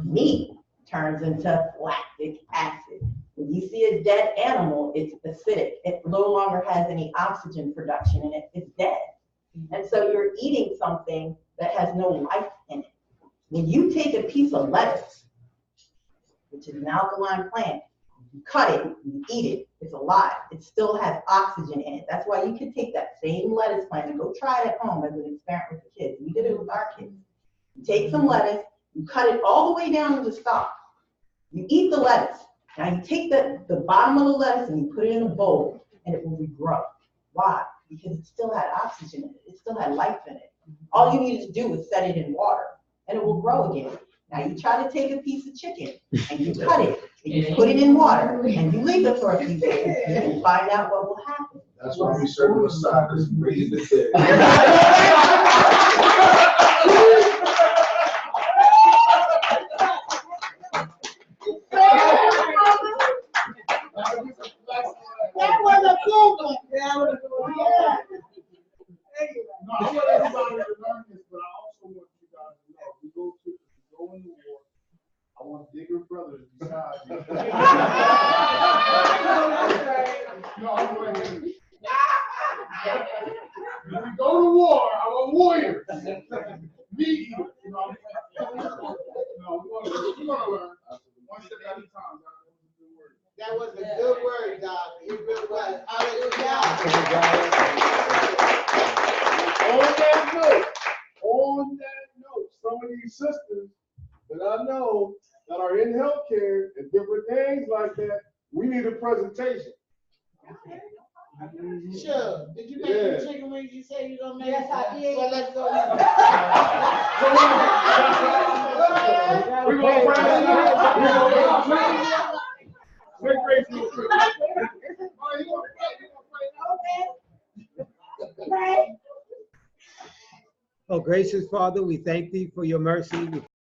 Meat turns into lactic acid. When you see a dead animal, it's acidic. It no longer has any oxygen production in it. It's dead. And so you're eating something that has no life in it. When you take a piece of lettuce, which is an alkaline plant, you cut it, you eat it, it's alive. It still has oxygen in it. That's why you can take that same lettuce plant and go try it at home as an experiment with the kids. We did it with our kids. You take some lettuce, you cut it all the way down to the stalk. You eat the lettuce. Now you take the bottom of the lettuce and you put it in a bowl and it will regrow. Why? Because it still had oxygen in it. It still had life in it. All you needed to do was set it in water and it will grow again. Now you try to take a piece of chicken and you cut it and you put it in water and you leave it for a few days and find out what will happen. That's why we serve aside this raised the That was a good one. That was a good one. Yeah. No, I want everybody to learn this, but I also want you guys to know, we go in the war, I want bigger brothers beside you. No, I'm going to when we go to war, I want warriors. Me, you know, no, we're gonna learn. One step at a time. That was a good word, Doc. It really was. Hallelujah. On that note, some of these sisters that I know that are in healthcare and different things like that, we need a presentation. Sure. Did you make the chicken wings you said you're gonna make? Yes, I did. Well, let's go. We're gonna pray. Make grace real quick. Oh, gracious Father, we thank thee for your mercy. We